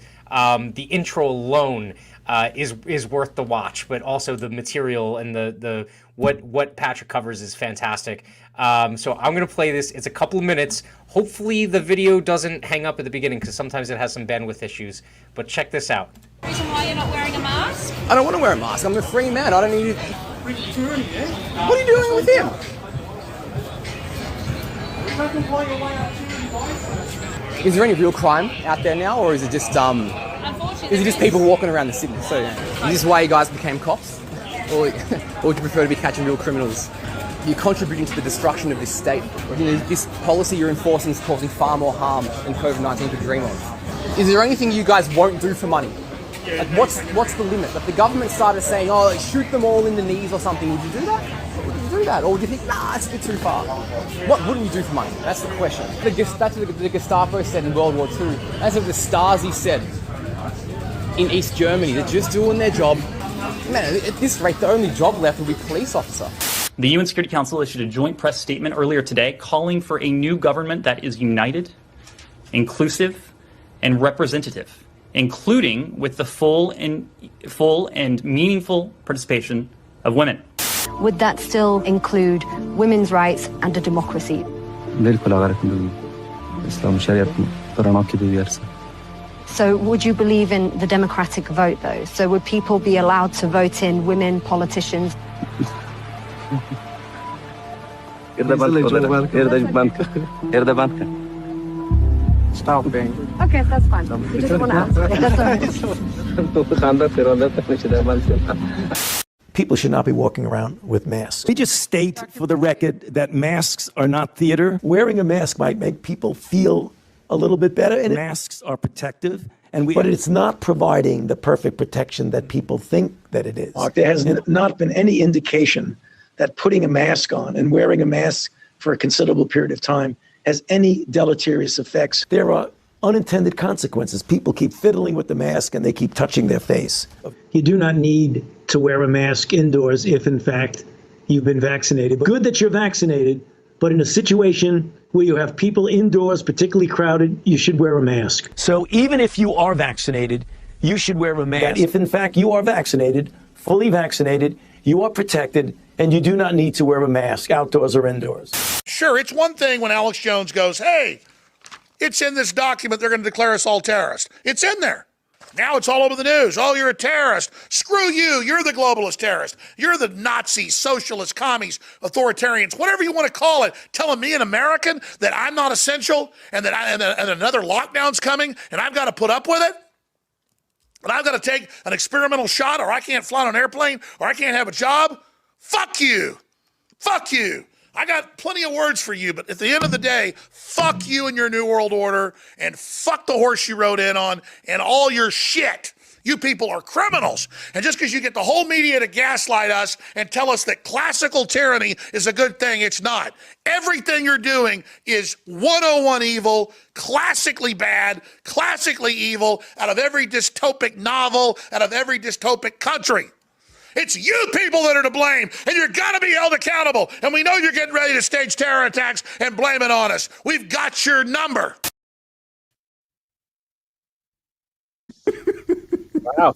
the intro alone is worth the watch, but also the material and the what Patrick covers is fantastic. So I'm going to play this. It's a couple of minutes. Hopefully the video doesn't hang up at the beginning because sometimes it has some bandwidth issues. But check this out. Reason why you're not wearing a mask? I don't want to wear a mask. I'm a free man. I don't need to... What are you doing with him? Is there any real crime out there now, or is it just people walking around the city? So is this why you guys became cops? Or would you prefer to be catching real criminals? You're contributing to the destruction of this state. This policy you're enforcing is causing far more harm than COVID-19 could dream of. Is there anything you guys won't do for money? Like, what's the limit? If the government started saying, oh, like, shoot them all in the knees or something, would you do that? Would you do that? Or would you think, nah, it's a bit too far? What wouldn't you do for money? That's the question. That's what the Gestapo said in World War II. That's what the Stasi said in East Germany. They're just doing their job. Man, at this rate, the only job left will be police officer. The UN Security Council issued a joint press statement earlier today calling for a new government that is united, inclusive, and representative, including with the full and meaningful participation of women. Would that still include women's rights and a democracy? So would you believe in the democratic vote, though? So would people be allowed to vote in women politicians? Stop being. Okay, that's fine. We just want to ask. That's all right. People should not be walking around with masks. We just state for the record that masks are not theater. Wearing a mask might make people feel a little bit better, and masks are protective. But it's not providing the perfect protection that people think that it is. There has not been any indication that putting a mask on and wearing a mask for a considerable period of time has any deleterious effects. There are unintended consequences. People keep fiddling with the mask and they keep touching their face. You do not need to wear a mask indoors if, in fact, you've been vaccinated. Good that you're vaccinated, but in a situation where you have people indoors, particularly crowded, you should wear a mask. So even if you are vaccinated, you should wear a mask. That if, in fact, you are vaccinated, fully vaccinated, you are protected, and you do not need to wear a mask outdoors or indoors. Sure, it's one thing when Alex Jones goes, hey, it's in this document, they're going to declare us all terrorists. It's in there. Now it's all over the news. Oh, you're a terrorist. Screw you. You're the globalist terrorist. You're the Nazi, socialist, commies, authoritarians, whatever you want to call it, telling me, an American, that I'm not essential and that and another lockdown's coming and I've got to put up with it? And I've got to take an experimental shot, or I can't fly on an airplane, or I can't have a job? Fuck you. Fuck you. I got plenty of words for you, but at the end of the day, fuck you and your New World Order, and fuck the horse you rode in on, and all your shit. You people are criminals. And just because you get the whole media to gaslight us and tell us that classical tyranny is a good thing, it's not. Everything you're doing is 101 evil, classically bad, classically evil, out of every dystopic novel, out of every dystopic country. It's you people that are to blame, and you're going to be held accountable. And we know you're getting ready to stage terror attacks and blame it on us. We've got your number. Wow.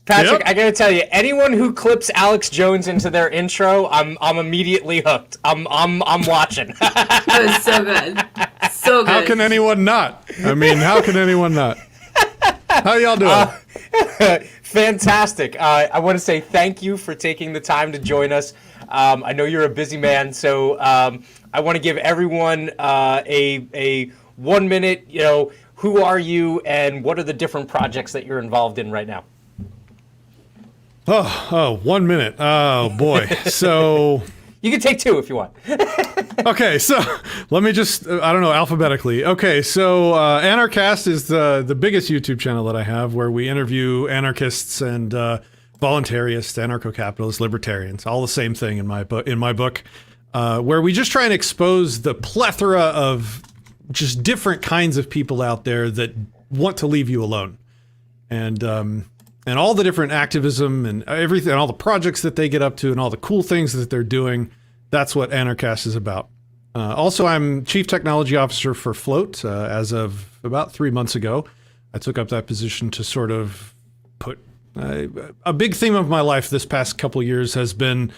Patrick, I gotta tell you, anyone who clips Alex Jones into their intro, I'm immediately hooked. I'm watching. That was so good. So good. How can anyone not? I mean, how can anyone not? How y'all doing? Fantastic. I want to say thank you for taking the time to join us. I know you're a busy man, so I want to give everyone a 1 minute, who are you and what are the different projects that you're involved in right now? Oh, 1 minute. Oh boy. So you can take 2 if you want. Okay, so let me just, I don't know, alphabetically. Okay, so Anarchast is the biggest YouTube channel that I have, where we interview anarchists and voluntarists, anarcho-capitalists, libertarians, all the same thing in my book, where we just try and expose the plethora of just different kinds of people out there that want to leave you alone. And all the different activism and everything, and all the projects that they get up to and all the cool things that they're doing. That's what Anarchast is about. Also, I'm Chief Technology Officer for Float. As of about 3 months ago, I took up that position to sort of put a big theme of my life this past couple years has been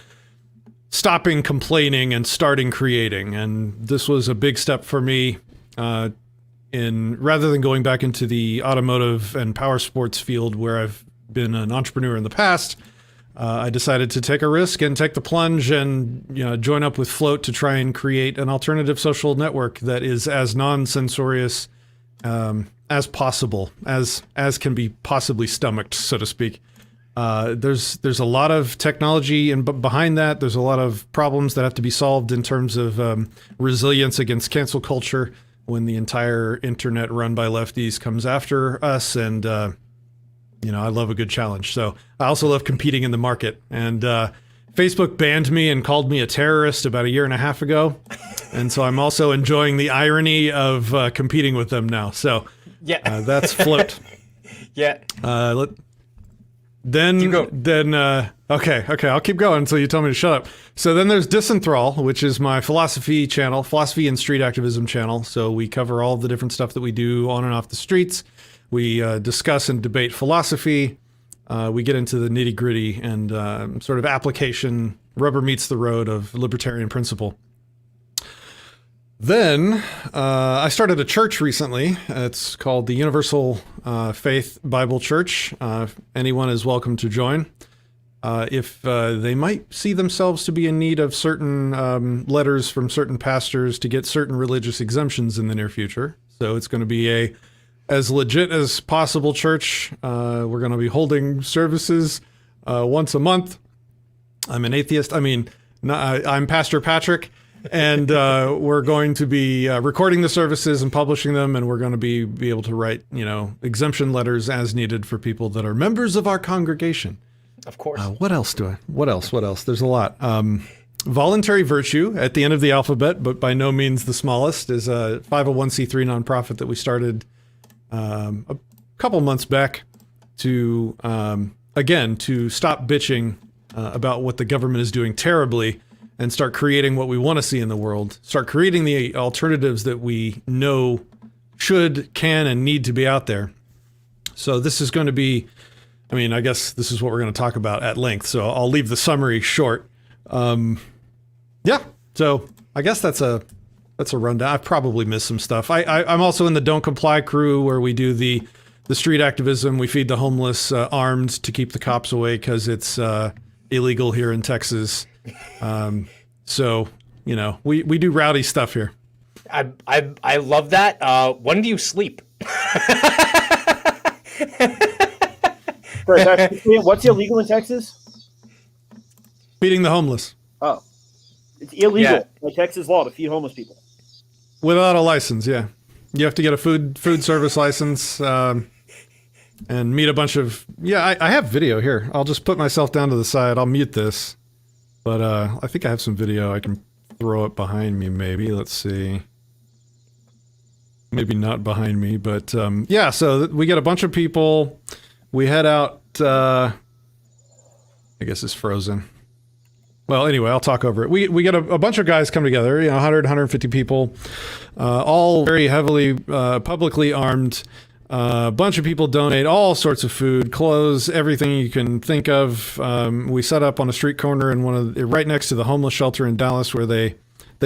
stopping complaining and starting creating. And this was a big step for me in rather than going back into the automotive and power sports field where I've been an entrepreneur in the past. I decided to take a risk and take the plunge and join up with Float to try and create an alternative social network that is as non-censorious as possible, as can be possibly stomached, so to speak. There's a lot of technology behind that. There's a lot of problems that have to be solved in terms of resilience against cancel culture when the entire internet run by lefties comes after us. And I love a good challenge. So I also love competing in the market. And Facebook banned me and called me a terrorist about 1.5 years ago. And so I'm also enjoying the irony of competing with them now. So yeah, that's Float. Yeah. Okay, I'll keep going until you tell me to shut up. So then there's Disenthrall, which is my philosophy channel, philosophy and street activism channel. So we cover all the different stuff that we do on and off the streets. We discuss and debate philosophy. We get into the nitty gritty and sort of application, rubber meets the road of libertarian principle. Then I started a church recently. It's called the Universal Faith Bible Church. Anyone is welcome to join. If they might see themselves to be in need of certain letters from certain pastors to get certain religious exemptions in the near future. So it's going to be as legit as possible church. We're going to be holding services once a month. I'm an atheist. I'm Pastor Patrick. And we're going to be recording the services and publishing them, and we're going to be able to write, exemption letters as needed for people that are members of our congregation. Of course. What else? There's a lot. Voluntary Virtue, at the end of the alphabet, but by no means the smallest, is a 501c3 nonprofit that we started a couple months back to stop bitching about what the government is doing terribly and start creating what we want to see in the world, start creating the alternatives that we know should, can, and need to be out there. So this is going to be, I guess this is what we're going to talk about at length, so I'll leave the summary short. So I guess that's a rundown. I've probably missed some stuff. I'm also in the Don't Comply crew, where we do the street activism. We feed the homeless armed to keep the cops away because it's illegal here in Texas. So we do rowdy stuff here. I love that. When do you sleep? What's illegal in Texas? Feeding the homeless. Oh, it's illegal by Texas law to feed homeless people without a license. Yeah, you have to get a food service license and meet a bunch of. Yeah, I have video here. I'll just put myself down to the side. I'll mute this. But I think I have some video. I can throw it behind me, maybe. Let's see. Maybe not behind me, but so we get a bunch of people. We head out. I guess it's frozen. Well, anyway, I'll talk over it. We get a bunch of guys come together, 100, 150 people, all very heavily publicly armed. A bunch of people donate all sorts of food, clothes, everything you can think of. We set up on a street corner right next to the homeless shelter in Dallas, where they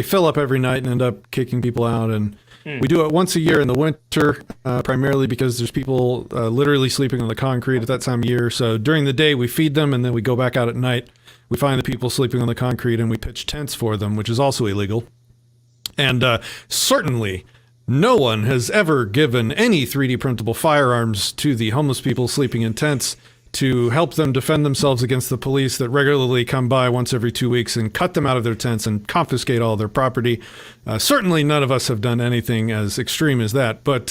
fill up every night and end up kicking people out. And we do it once a year in the winter, primarily because there's people literally sleeping on the concrete at that time of year. So during the day, we feed them, and then we go back out at night. We find the people sleeping on the concrete, and we pitch tents for them, which is also illegal. And certainly, no one has ever given any 3D printable firearms to the homeless people sleeping in tents to help them defend themselves against the police that regularly come by once every 2 weeks and cut them out of their tents and confiscate all their property. Certainly none of us have done anything as extreme as that, but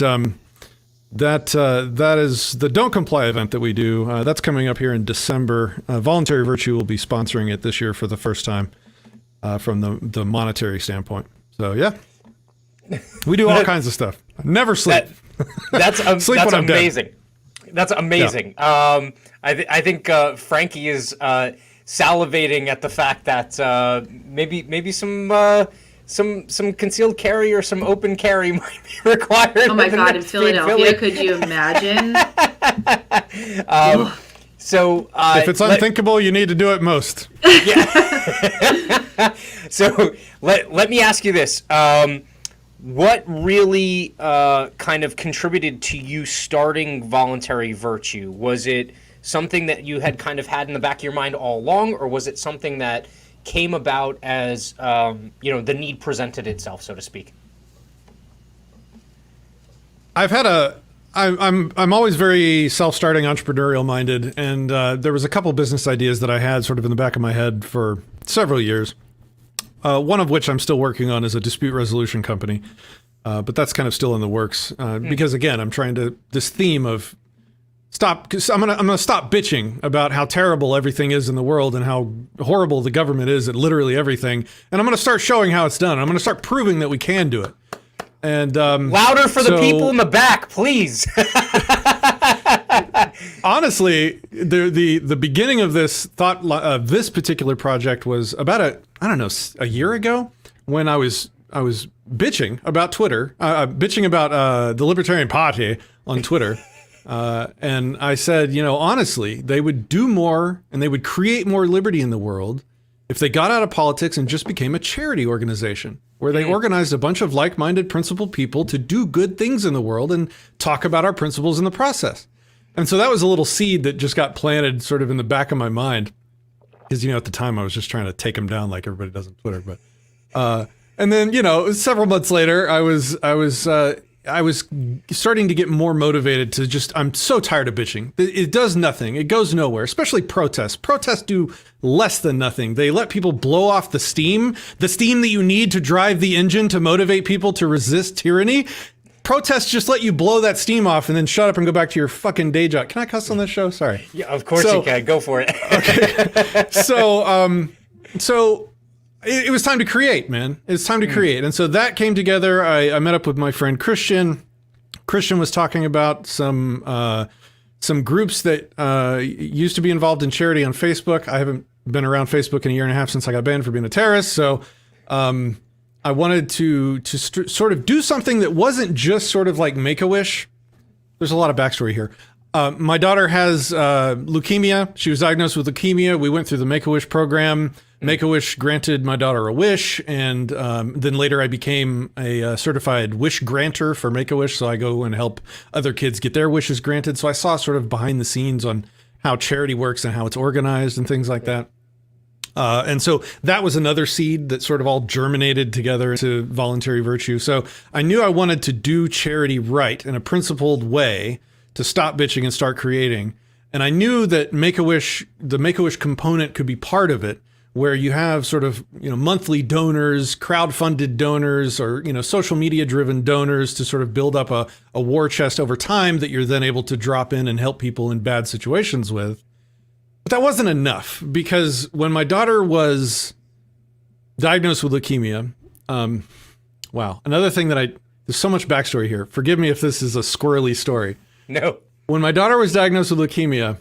that is the Don't Comply event that we do. That's coming up here in December. Voluntary Virtue will be sponsoring it this year for the first time from the monetary standpoint. So yeah, we do all kinds of stuff. Never sleep. That's Sleep that's when I'm amazing. dead. That's amazing. Yeah. I think Frankie is salivating at the fact that maybe some concealed carry or some open carry might be required. Oh my God, in Philadelphia, could you imagine? So if it's unthinkable, you need to do it most. Yeah. So let me ask you this. What really kind of contributed to you starting Voluntary Virtue? Was it something that you had kind of had in the back of your mind all along, or was it something that came about as the need presented itself, so to speak? I'm always very self-starting, entrepreneurial minded, and there was a couple business ideas that I had sort of in the back of my head for several years. One of which I'm still working on is a dispute resolution company, but that's kind of still in the works because again, I'm trying to this theme of I'm gonna stop bitching about how terrible everything is in the world and how horrible the government is at literally everything, and I'm gonna start showing how it's done. I'm gonna start proving that we can do it. And louder for the people in the back, please. Honestly, the beginning of this thought of this particular project was about a year ago when I was bitching about Twitter, bitching about the Libertarian Party on Twitter, and I said, honestly, they would do more and they would create more liberty in the world if they got out of politics and just became a charity organization where they organized a bunch of like-minded, principled people to do good things in the world and talk about our principles in the process. And so that was a little seed that just got planted sort of in the back of my mind. Because, at the time I was just trying to take them down like everybody does on Twitter. But, and then, several months later, I was starting to get more motivated to I'm so tired of bitching. It does nothing. It goes nowhere, especially protests. Protests do less than nothing. They let people blow off the steam that you need to drive the engine to motivate people to resist tyranny. Protests just let you blow that steam off and then shut up and go back to your fucking day job. Can I cuss on this show? Sorry. Yeah, of course you can. Go for it. Okay. So it was time to create, man. It's time to create. And so that came together. I met up with my friend Christian. Christian was talking about some groups that used to be involved in charity on Facebook. I haven't been around Facebook in a year and a half since I got banned for being a terrorist. So I wanted to sort of do something that wasn't just sort of like Make-A-Wish. There's a lot of backstory here. My daughter has leukemia. She was diagnosed with leukemia. We went through the Make-A-Wish program. Make-A-Wish granted my daughter a wish, and then later I became a certified wish granter for Make-A-Wish, so I go and help other kids get their wishes granted. So I saw sort of behind the scenes on how charity works and how it's organized and things like that. And so that was another seed that sort of all germinated together into Voluntary Virtue. So I knew I wanted to do charity right in a principled way to stop bitching and start creating. And I knew that the Make-A-Wish component could be part of it, where you have sort of, monthly donors, crowd-funded donors, or, social media-driven donors to sort of build up a war chest over time that you're then able to drop in and help people in bad situations with. But that wasn't enough, because when my daughter was diagnosed with leukemia, another thing there's so much backstory here. Forgive me if this is a squirrely story. No. When my daughter was diagnosed with leukemia,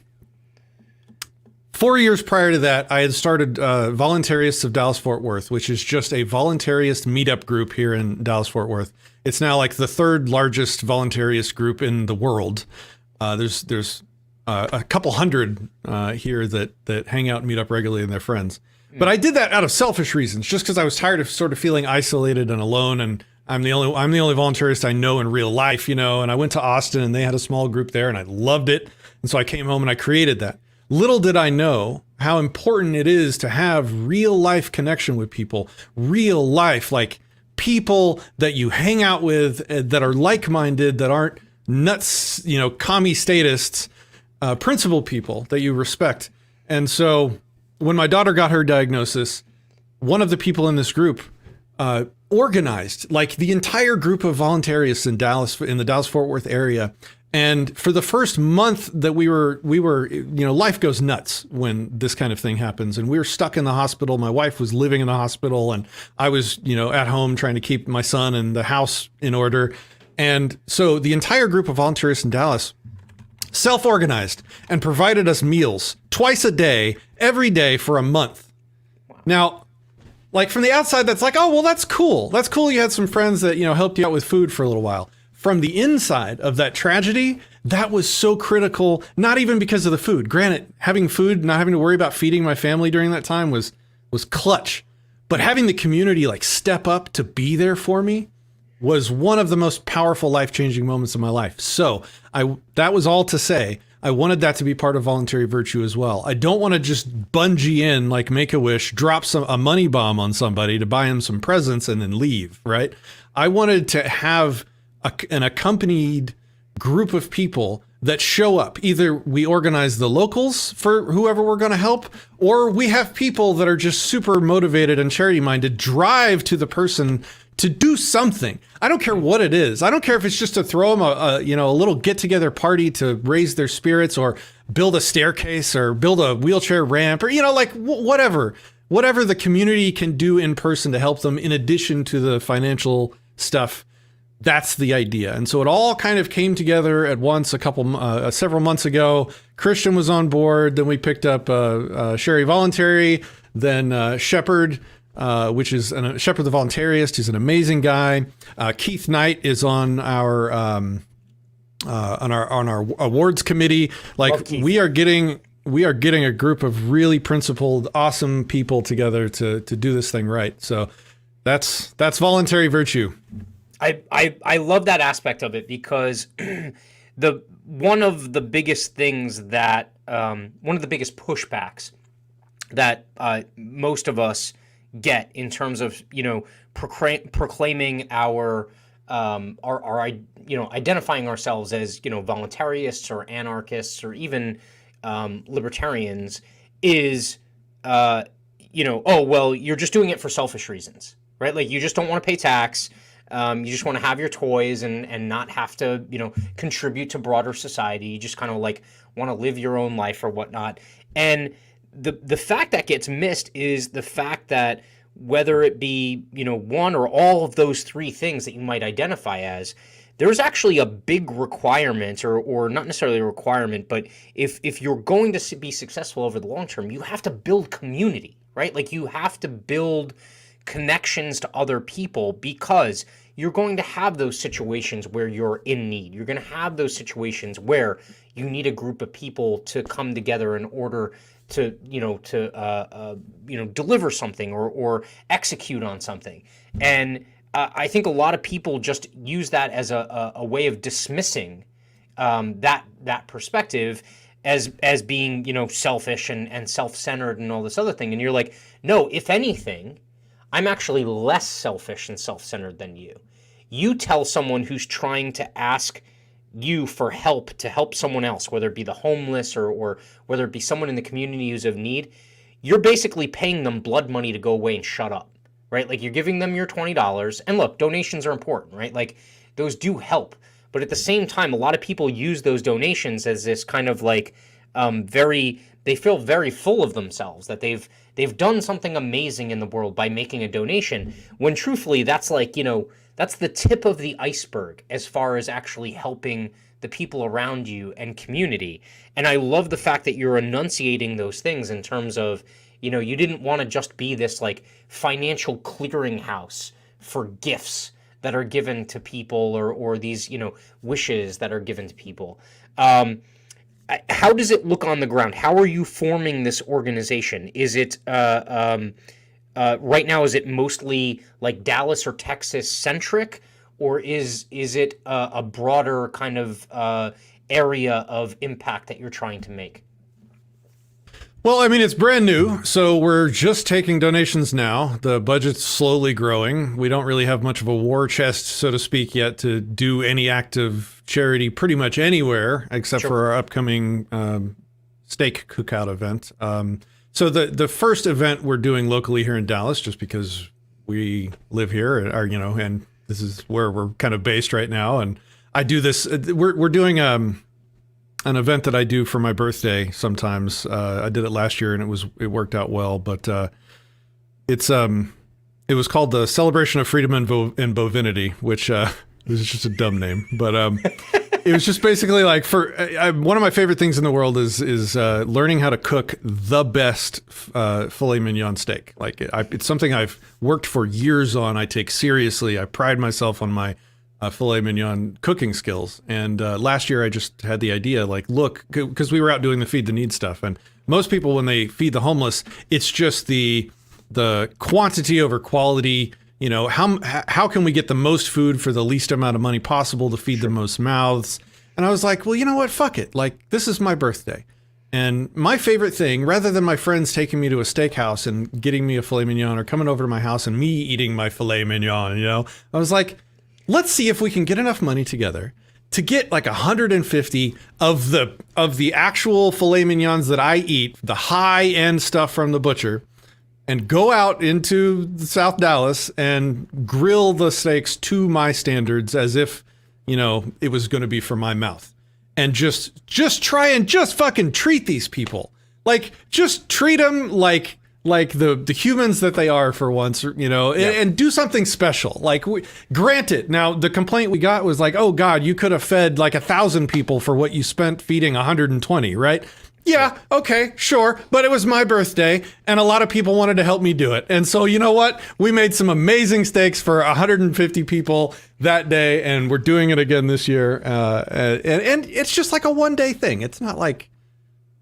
4 years prior to that, I had started Voluntarists of Dallas-Fort Worth, which is just a voluntarist meetup group here in Dallas-Fort Worth. It's now like the third largest voluntarist group in the world. There's a couple hundred here that hang out and meet up regularly and they're friends. But I did that out of selfish reasons, just because I was tired of sort of feeling isolated and alone, and I'm the only voluntarist I know in real life, and I went to Austin and they had a small group there and I loved it. And so I came home and I created that. Little did I know how important it is to have real life connection with people, real life, like people that you hang out with that are like-minded, that aren't nuts, commie statists, principled people that you respect. And so when my daughter got her diagnosis, one of the people in this group organized like the entire group of voluntarists in the Dallas-Fort Worth area. And for the first month that we were, life goes nuts when this kind of thing happens. And we were stuck in the hospital. My wife was living in the hospital and I was, at home trying to keep my son and the house in order. And so the entire group of voluntarists in Dallas self-organized and provided us meals twice a day, every day for a month. Now, like from the outside, that's like, oh, well, that's cool. That's cool. You had some friends that, helped you out with food for a little while. From the inside of that tragedy, that was so critical, not even because of the food. Granted, having food, not having to worry about feeding my family during that time was clutch. But having the community like step up to be there for me was one of the most powerful life-changing moments of my life. So that was all to say, I wanted that to be part of voluntary virtue as well. I don't want to just bungee in like Make-A-Wish, drop a money bomb on somebody to buy him some presents and then leave, right? I wanted to have an accompanied group of people that show up. Either we organize the locals for whoever we're going to help, or we have people that are just super motivated and charity-minded drive to the person to do something. I don't care what it is. I don't care if it's just to throw them a little get-together party to raise their spirits, or build a staircase, or build a wheelchair ramp, or whatever the community can do in person to help them in addition to the financial stuff. That's the idea. And so it all kind of came together at once several months ago. Christian was on board. Then we picked up Sherry Voluntary, then Shepherd, which is Shepherd the Voluntarist. He's an amazing guy. Keith Knight is on our awards committee. Like we are getting a group of really principled, awesome people together to do this thing right. So that's voluntary virtue. I love that aspect of it, because one of the biggest things that one of the biggest pushbacks that most of us get in terms of proclaiming our identifying ourselves as voluntarists or anarchists or even libertarians is oh well, you're just doing it for selfish reasons, right? Like you just don't want to pay tax. You just want to have your toys and not have to, contribute to broader society. You just kind of like want to live your own life or whatnot. And the fact that gets missed is the fact that whether it be, one or all of those three things that you might identify as, there's actually a big requirement, or not necessarily a requirement, but if you're going to be successful over the long term, you have to build community, right? Like you have to build connections to other people, because you're going to have those situations where you're in need. You're going to have those situations where you need a group of people to come together in order to deliver something or execute on something. And I think a lot of people just use that as a way of dismissing that perspective as being selfish and self-centered and all this other thing. And you're like, no, if anything, I'm actually less selfish and self-centered than you. You tell someone who's trying to ask you for help to help someone else, whether it be the homeless or whether it be someone in the community who's of need, you're basically paying them blood money to go away and shut up, right? Like you're giving them your $20. And look, donations are important, right? Like those do help. But at the same time, a lot of people use those donations as this kind of like they feel very full of themselves, that they've done something amazing in the world by making a donation, when truthfully that's like, that's the tip of the iceberg as far as actually helping the people around you and community. And I love the fact that you're enunciating those things in terms of, you didn't want to just be this like financial clearinghouse for gifts that are given to people or these, wishes that are given to people. How does it look on the ground? How are you forming this organization? Is it right now? Is it mostly like Dallas or Texas centric, or is it a broader kind of area of impact that you're trying to make? Well, I mean, it's brand new, so we're just taking donations now. The budget's slowly growing. We don't really have much of a war chest, so to speak, yet to do any act of charity pretty much anywhere, except for our upcoming steak cookout event. So the first event we're doing locally here in Dallas, just because we live here, and this is where we're kind of based right now. And I do this. We're doing an event that I do for my birthday sometimes. I did it last year and it worked out well, but it was called the Celebration of Freedom and Bovinity, which was just a dumb name, but it was just basically like one of my favorite things in the world is learning how to cook the best filet mignon steak. Like it's something I've worked for years on. I take seriously. I pride myself on my filet mignon cooking skills. And last year I just had the idea, like, look, because we were out doing the Feed the Need stuff. And most people, when they feed the homeless, it's just the quantity over quality. You know, how can we get the most food for the least amount of money possible to feed the most mouths? And I was like, well, you know what? Fuck it. Like, this is my birthday. And my favorite thing, rather than my friends taking me to a steakhouse and getting me a filet mignon or coming over to my house and me eating my filet mignon, you know, I was like, let's see if we can get enough money together to get like 150 of the actual filet mignons that I eat, the high end stuff from the butcher, and go out into South Dallas and grill the steaks to my standards as if, you know, it was going to be for my mouth. And just try and just fucking treat these people. Like, just treat them like the humans that they are for once, you know, and do something special. Like, granted, now the complaint we got was like, oh God, you could have fed like 1,000 people for what you spent feeding 120, right? Yeah, okay, sure. But it was my birthday and a lot of people wanted to help me do it. And so, you know what? We made some amazing steaks for 150 people that day, and we're doing it again this year. And it's just like a one-day thing. It's not like,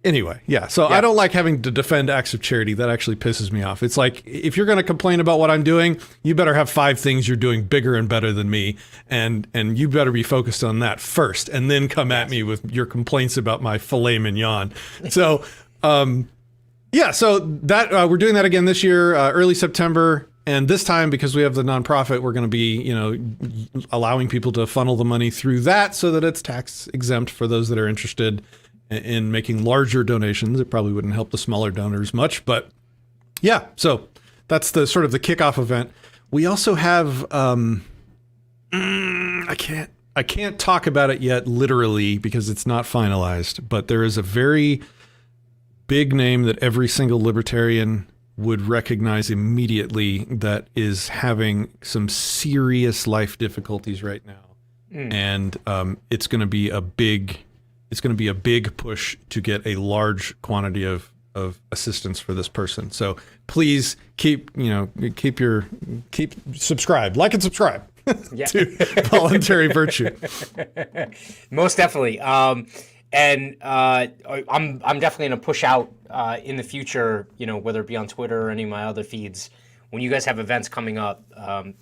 anyway, yeah. So I don't like having to defend acts of charity. That actually pisses me off. It's like, if you're going to complain about what I'm doing, you better have 5 things you're doing bigger and better than me. And you better be focused on that first, and then come at me with your complaints about my filet mignon. So, so that we're doing that again this year, early September. And this time, because we have the nonprofit, we're going to be, you know, allowing people to funnel the money through that so that it's tax exempt for those that are interested in making larger donations. It probably wouldn't help the smaller donors much, but yeah, so that's the sort of the kickoff event. We also have, I can't talk about it yet literally because it's not finalized, but there is a very big name that every single libertarian would recognize immediately that is having some serious life difficulties right now. And it's going to be a big push to get a large quantity of assistance for this person. So please keep subscribe, like and subscribe to Voluntary Virtue. Most definitely. And I'm definitely going to push out in the future, you know, whether it be on Twitter or any of my other feeds, when you guys have events coming up.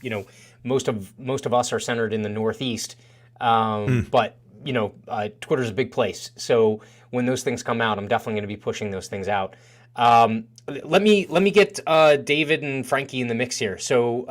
You know, most of us are centered in the Northeast, but you know, Twitter's a big place. So when those things come out, I'm definitely going to be pushing those things out. Let me get David and Frankie in the mix here. So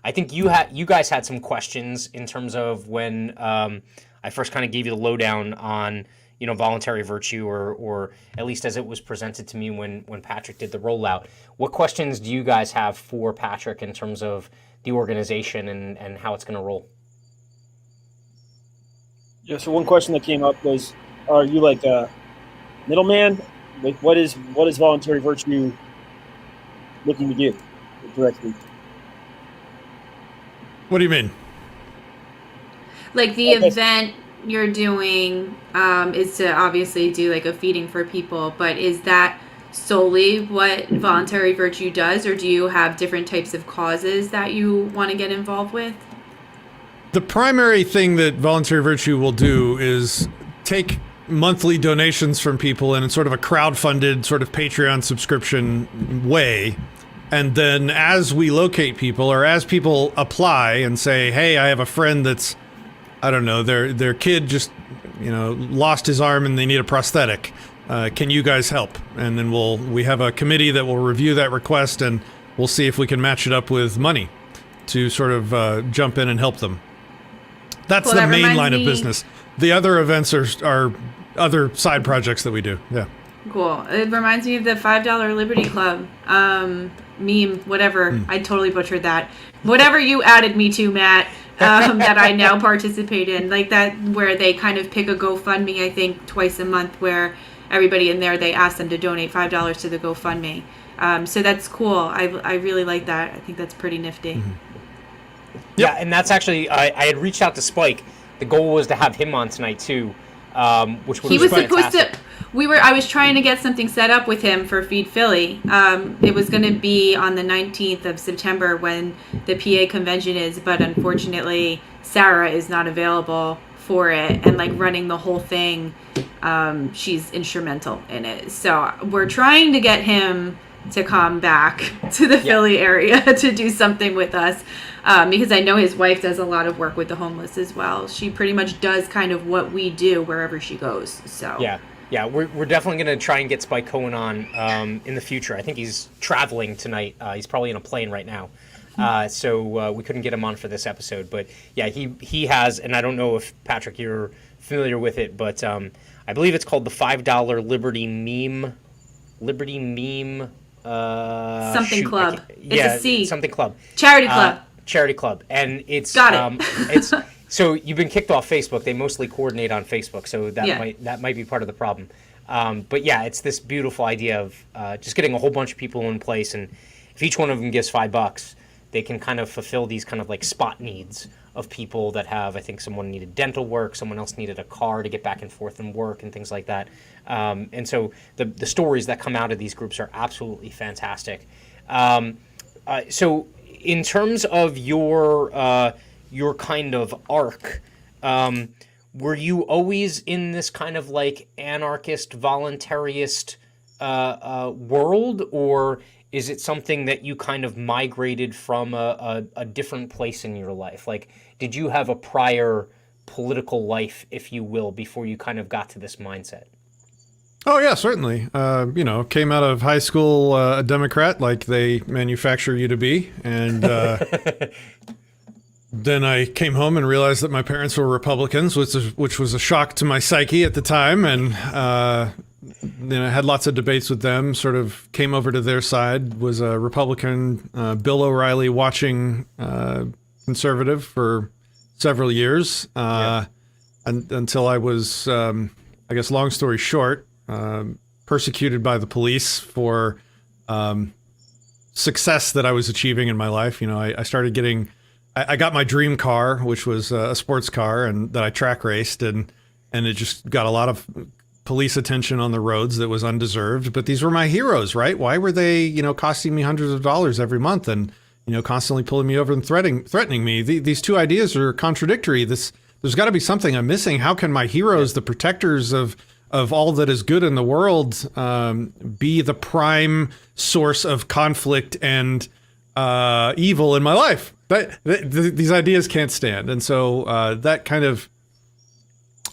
I think you guys had some questions in terms of when I first kind of gave you the lowdown on, you know, voluntary virtue, or at least as it was presented to me when Patrick did the rollout. What questions do you guys have for Patrick in terms of the organization and how it's going to roll? Yeah, so one question that came up was, are you like a middleman? Like, what is Voluntary Virtue looking to do directly? What do you mean? Like the event you're doing is to obviously do like a feeding for people, but is that solely what Voluntary Virtue does, or do you have different types of causes that you want to get involved with? The primary thing that Voluntary Virtue will do is take monthly donations from people in sort of a crowd-funded sort of Patreon subscription way. And then as we locate people, or as people apply and say, hey, I have a friend that's, I don't know, their kid just, you know, lost his arm and they need a prosthetic. can you guys help? And then we have a committee that will review that request, and we'll see if we can match it up with money to sort of jump in and help them. That's the main line of business. The other events are other side projects that we do. Yeah. Cool. It reminds me of the $5 Liberty Club meme, whatever. I totally butchered that. Whatever you added me to, Matt, that I now participate in. Like that, where they kind of pick a GoFundMe, I think, twice a month, where everybody in there, they ask them to donate $5 to the GoFundMe. So that's cool. I really like that. I think that's pretty nifty. Mm-hmm. Yeah, and that's actually, I had reached out to Spike. The goal was to have him on tonight too, which he was fantastic. supposed to. I was trying to get something set up with him for Pheed Philly. It was going to be on the 19th of September when the PA convention is, but unfortunately Sarah is not available for it, and like running the whole thing, she's instrumental in it. So we're trying to get him to come back to the Philly area to do something with us, because I know his wife does a lot of work with the homeless as well. She pretty much does kind of what we do wherever she goes. So yeah, we're definitely going to try and get Spike Cohen on in the future. I think he's traveling tonight. He's probably in a plane right now. So we couldn't get him on for this episode. But yeah, he has, and I don't know if, Patrick, you're familiar with it, but I believe it's called the $5 Liberty Meme something club. It's a C. Something club. Charity club. Charity club. And it's got it. It's so you've been kicked off Facebook. They mostly coordinate on Facebook, so that might be part of the problem. But yeah, it's this beautiful idea of just getting a whole bunch of people in place, and if each one of them gives $5, they can kind of fulfill these kind of like spot needs of people that have, I think someone needed dental work, someone else needed a car to get back and forth and work and things like that. And so the stories that come out of these groups are absolutely fantastic. So in terms of your kind of arc, were you always in this kind of like anarchist, voluntarist world, or is it something that you kind of migrated from a different place in your life? Like, did you have a prior political life, if you will, before you kind of got to this mindset? Oh, yeah, certainly. Came out of high school a Democrat, like they manufacture you to be. And then I came home and realized that my parents were Republicans, which was a shock to my psyche at the time. And then I had lots of debates with them, sort of came over to their side, was a Republican, Bill O'Reilly watching conservative for several years, until I was, I guess, long story short, persecuted by the police for success that I was achieving in my life. You know, I started getting, I got my dream car, which was a sports car, and that I track raced, and it just got a lot of police attention on the roads that was undeserved. But these were my heroes, right? Why were they, costing me hundreds of dollars every month and, constantly pulling me over and threatening me? These two ideas are contradictory. There's got to be something I'm missing. How can my heroes, the protectors of all that is good in the world, be the prime source of conflict and evil in my life? These ideas can't stand. And so that kind of,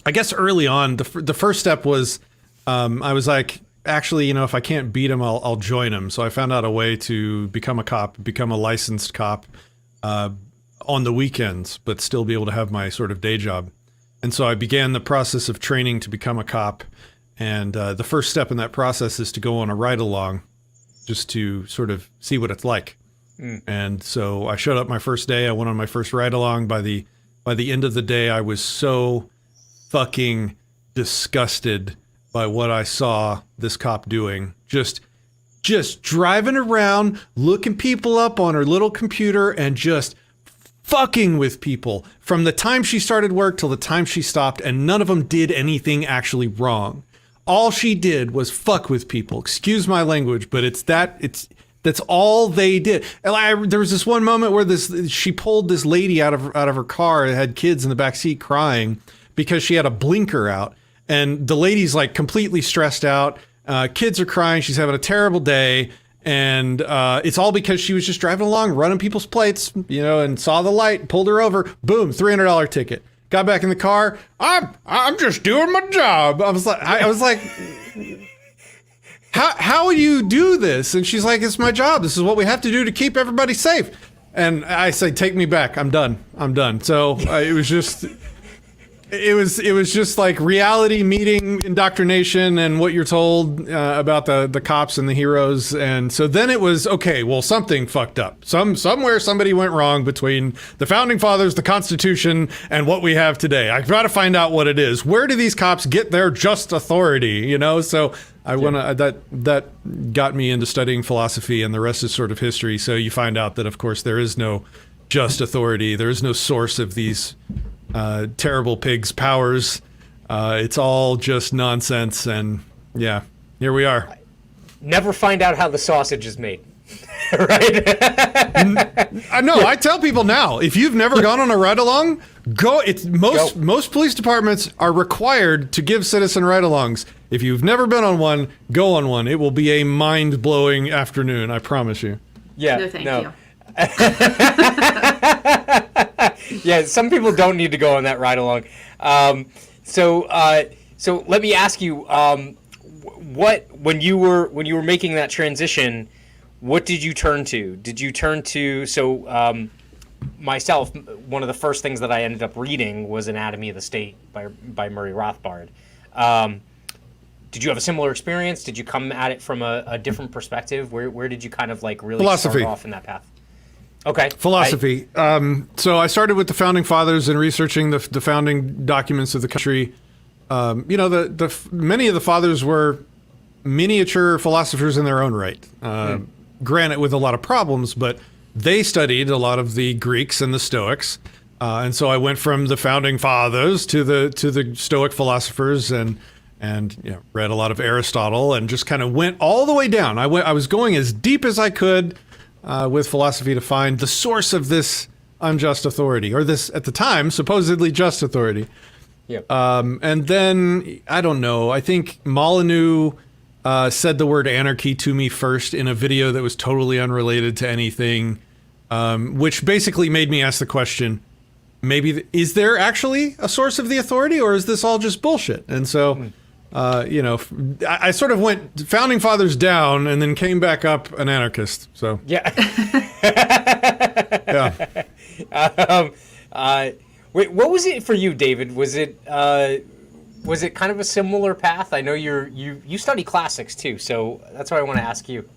I guess early on, the first step was I was like, actually, if I can't beat him, I'll join him. So I found out a way to become a cop, become a licensed cop on the weekends, but still be able to have my sort of day job. And so I began the process of training to become a cop. And the first step in that process is to go on a ride-along just to sort of see what it's like. And so I showed up my first day. I went on my first ride-along. By the end of the day, I was so fucking disgusted by what I saw this cop doing. Just driving around, looking people up on her little computer and just fucking with people from the time she started work till the time she stopped, and none of them did anything actually wrong. All she did was fuck with people. Excuse my language, but that's all they did. And there was this one moment where she pulled this lady out of her car that had kids in the back seat crying because she had a blinker out, and the lady's like completely stressed out. Kids are crying. She's having a terrible day. And it's all because she was just driving along, running people's plates, and saw the light, pulled her over, boom, $300 ticket. Got back in the car. I'm just doing my job. I was like, how do you do this? And she's like, it's my job. This is what we have to do to keep everybody safe. And I say, take me back. I'm done. So it was just like reality meeting indoctrination and what you're told about the cops and the heroes. And so then it was, okay, well, something fucked up. Somewhere somebody went wrong between the founding fathers, the Constitution, and what we have today. I've got to find out what it is. Where do these cops get their just authority? You know, so that got me into studying philosophy, and the rest is sort of history. So you find out that, of course, there is no just authority. There is no source of these terrible pigs' powers. It's all just nonsense, and yeah, here we are. Never find out how the sausage is made. Right? No, I tell people now, if you've never gone on a ride-along, go. Most police departments are required to give citizen ride-alongs. If you've never been on one, go on one. It will be a mind-blowing afternoon, I promise you. Yeah, No, thank you. Yeah, some people don't need to go on that ride along. So let me ask you, what when you were making that transition, what did you turn to? Did you turn to myself? One of the first things that I ended up reading was Anatomy of the State by Murray Rothbard. Did you have a similar experience? Did you come at it from a different perspective? Where did you kind of like really start off in that path? Okay. Philosophy. So I started with the founding fathers and researching the founding documents of the country. Many of the fathers were miniature philosophers in their own right. Granted, with a lot of problems, but they studied a lot of the Greeks and the Stoics. And so I went from the founding fathers to the Stoic philosophers and read a lot of Aristotle and just kind of went all the way down. I was going as deep as I could with philosophy to find the source of this unjust authority, or this, at the time, supposedly just authority. Yep. And then, I don't know, I think Molyneux said the word anarchy to me first in a video that was totally unrelated to anything, which basically made me ask the question, is there actually a source of the authority, or is this all just bullshit? And so... I sort of went founding fathers down and then came back up an anarchist. So yeah. Wait, what was it for you, David? Was it kind of a similar path? I know you study classics too, so that's what I want to ask you.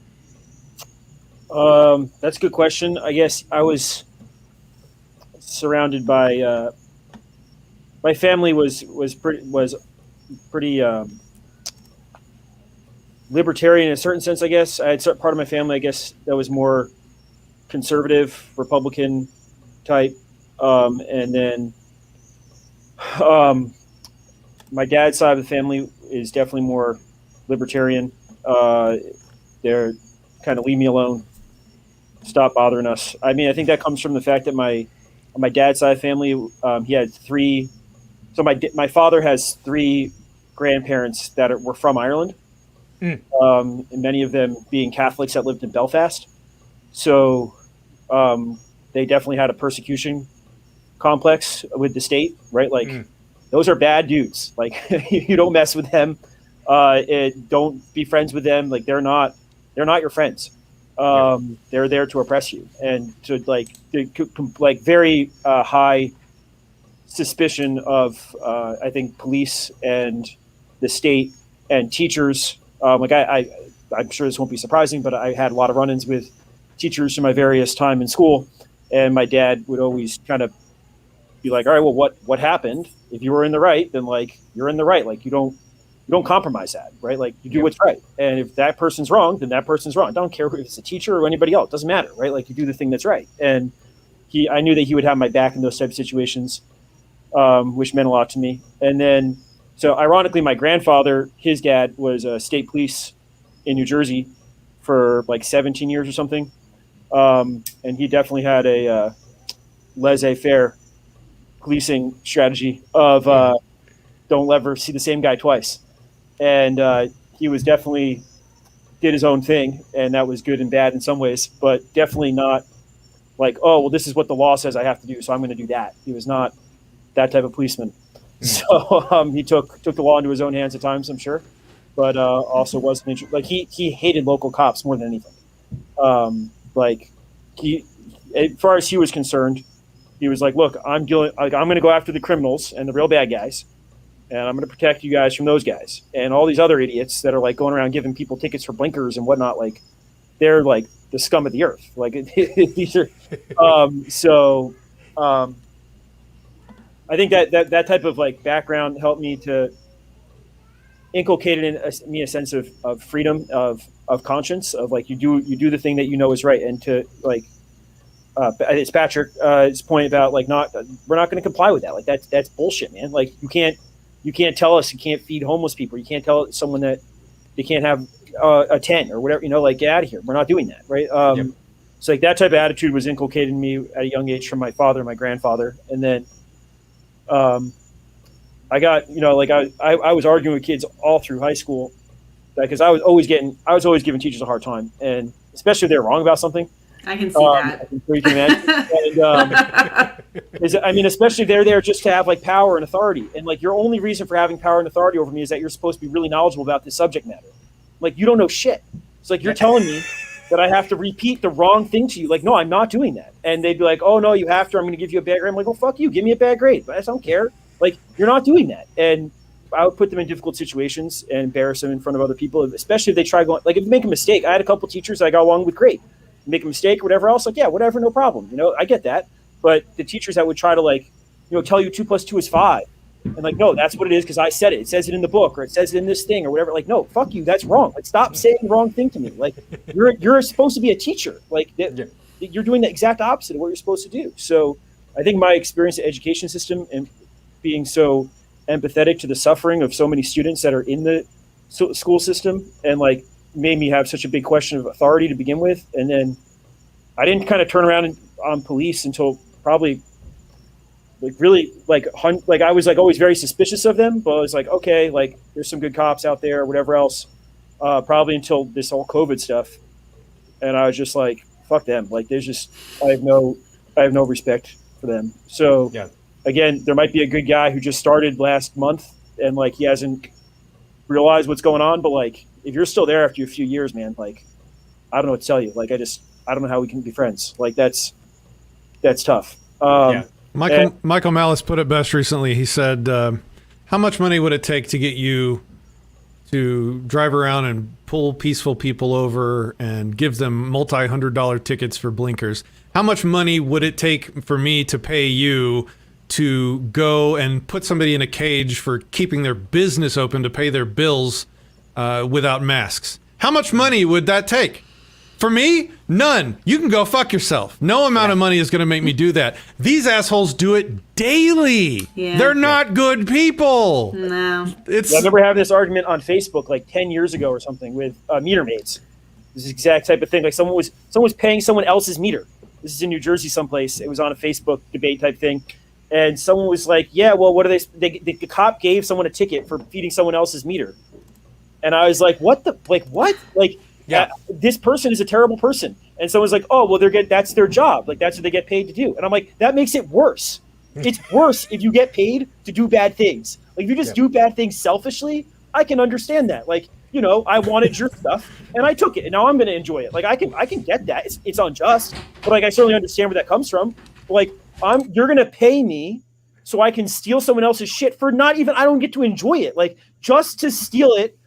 That's a good question. I guess I was surrounded by my family was pretty libertarian in a certain sense, I guess. I had part of my family, I guess, that was more conservative, Republican type. And then my dad's side of the family is definitely more libertarian. They're kind of leave me alone, stop bothering us. I mean, I think that comes from the fact that on my dad's side of the family, he had three. So my father has three grandparents that were from Ireland, and many of them being Catholics that lived in Belfast. So they definitely had a persecution complex with the state, right? Like those are bad dudes. Like you don't mess with them. Don't be friends with them. Like they're not your friends. They're there to oppress you and to very high suspicion of I think police and the state and teachers. I'm sure this won't be surprising, but I had a lot of run-ins with teachers from my various time in school, and my dad would always kind of be like, all right, well, what happened? If you were in the right, then like you're in the right. Like you don't compromise that, right? Like you do what's right. And if that person's wrong, then that person's wrong. I don't care if it's a teacher or anybody else, it doesn't matter, right? Like you do the thing that's right. And I knew that he would have my back in those type of situations. Which meant a lot to me. And then, so ironically, my grandfather, his dad was a state police in New Jersey for like 17 years or something. And he definitely had a laissez-faire policing strategy of don't ever see the same guy twice. And he was definitely did his own thing, and that was good and bad in some ways, but definitely not like, oh, well, this is what the law says I have to do, so I'm going to do that. He was not that type of policeman. So he took the law into his own hands at times, I'm sure. but also wasn't like he hated local cops more than anything. Like he, as far as he was concerned, he was like, "Look, I'm going to go after the criminals and the real bad guys, and I'm going to protect you guys from those guys and all these other idiots that are like going around giving people tickets for blinkers and whatnot. Like, they're like the scum of the earth. Like these are." I think that type of like background helped me to inculcate in me a sense of freedom, of conscience, of like you do the thing that you know is right, and to like it's Patrick's point about like we're not going to comply with that. Like that's bullshit, man. Like you can't tell us you can't feed homeless people. You can't tell someone that they can't have a tent or whatever. Like get out of here. We're not doing that, right? So like that type of attitude was inculcated in me at a young age from my father and my grandfather, and then. I got, I was arguing with kids all through high school because I was always giving teachers a hard time, and especially if they're wrong about something. I can see that. Especially if they're there just to have like power and authority, and like your only reason for having power and authority over me is that you're supposed to be really knowledgeable about this subject matter. Like you don't know shit. It's like you're telling me that I have to repeat the wrong thing to you. Like, no, I'm not doing that. And they'd be like, oh no, you have to. I'm going to give you a bad grade. I'm like, well, fuck you. Give me a bad grade. But I don't care. Like, you're not doing that. And I would put them in difficult situations and embarrass them in front of other people, especially if they try going, like if you make a mistake. I had a couple teachers that I got along with great. Make a mistake or whatever else, like, yeah, whatever, no problem. I get that. But the teachers that would try to like, tell you 2 + 2 is 5. And like, no, that's what it is because I said it. It says it in the book or it says it in this thing or whatever. Like, no, fuck you. That's wrong. Like, stop saying the wrong thing to me. Like, you're supposed to be a teacher. Like, you're doing the exact opposite of what you're supposed to do. So I think my experience at the education system and being so empathetic to the suffering of so many students that are in the school system and like made me have such a big question of authority to begin with. And then I didn't kind of turn around on police until probably like really like I was like always very suspicious of them, but I was like, okay, like there's some good cops out there or whatever else, probably until this whole COVID stuff. And I was just like, fuck them. Like there's just, I have no respect for them. So again, there might be a good guy who just started last month and like, he hasn't realized what's going on, but like, if you're still there after a few years, man, like, I don't know what to tell you. Like, I don't know how we can be friends. Like that's tough. Michael Malice put it best recently. He said, how much money would it take to get you to drive around and pull peaceful people over and give them multi-$100 tickets for blinkers? How much money would it take for me to pay you to go and put somebody in a cage for keeping their business open to pay their bills without masks? How much money would that take? For me, none. You can go fuck yourself. No amount of money is going to make me do that. These assholes do it daily. Yeah. They're not good people. No. I remember having this argument on Facebook like 10 years ago or something with meter maids. This exact type of thing. Like someone was paying someone else's meter. This is in New Jersey someplace. It was on a Facebook debate type thing. And someone was like, yeah, well, what are they the cop gave someone a ticket for feeding someone else's meter. And I was like, what? Yeah, this person is a terrible person. And someone's like, oh, well, that's their job. Like, that's what they get paid to do. And I'm like, that makes it worse. It's worse if you get paid to do bad things. Like, if you just do bad things selfishly, I can understand that. Like, I wanted your stuff and I took it and now I'm going to enjoy it. Like, I can get that. It's unjust, but like, I certainly understand where that comes from. But, like, you're going to pay me so I can steal someone else's shit for I don't get to enjoy it. Like, just to steal it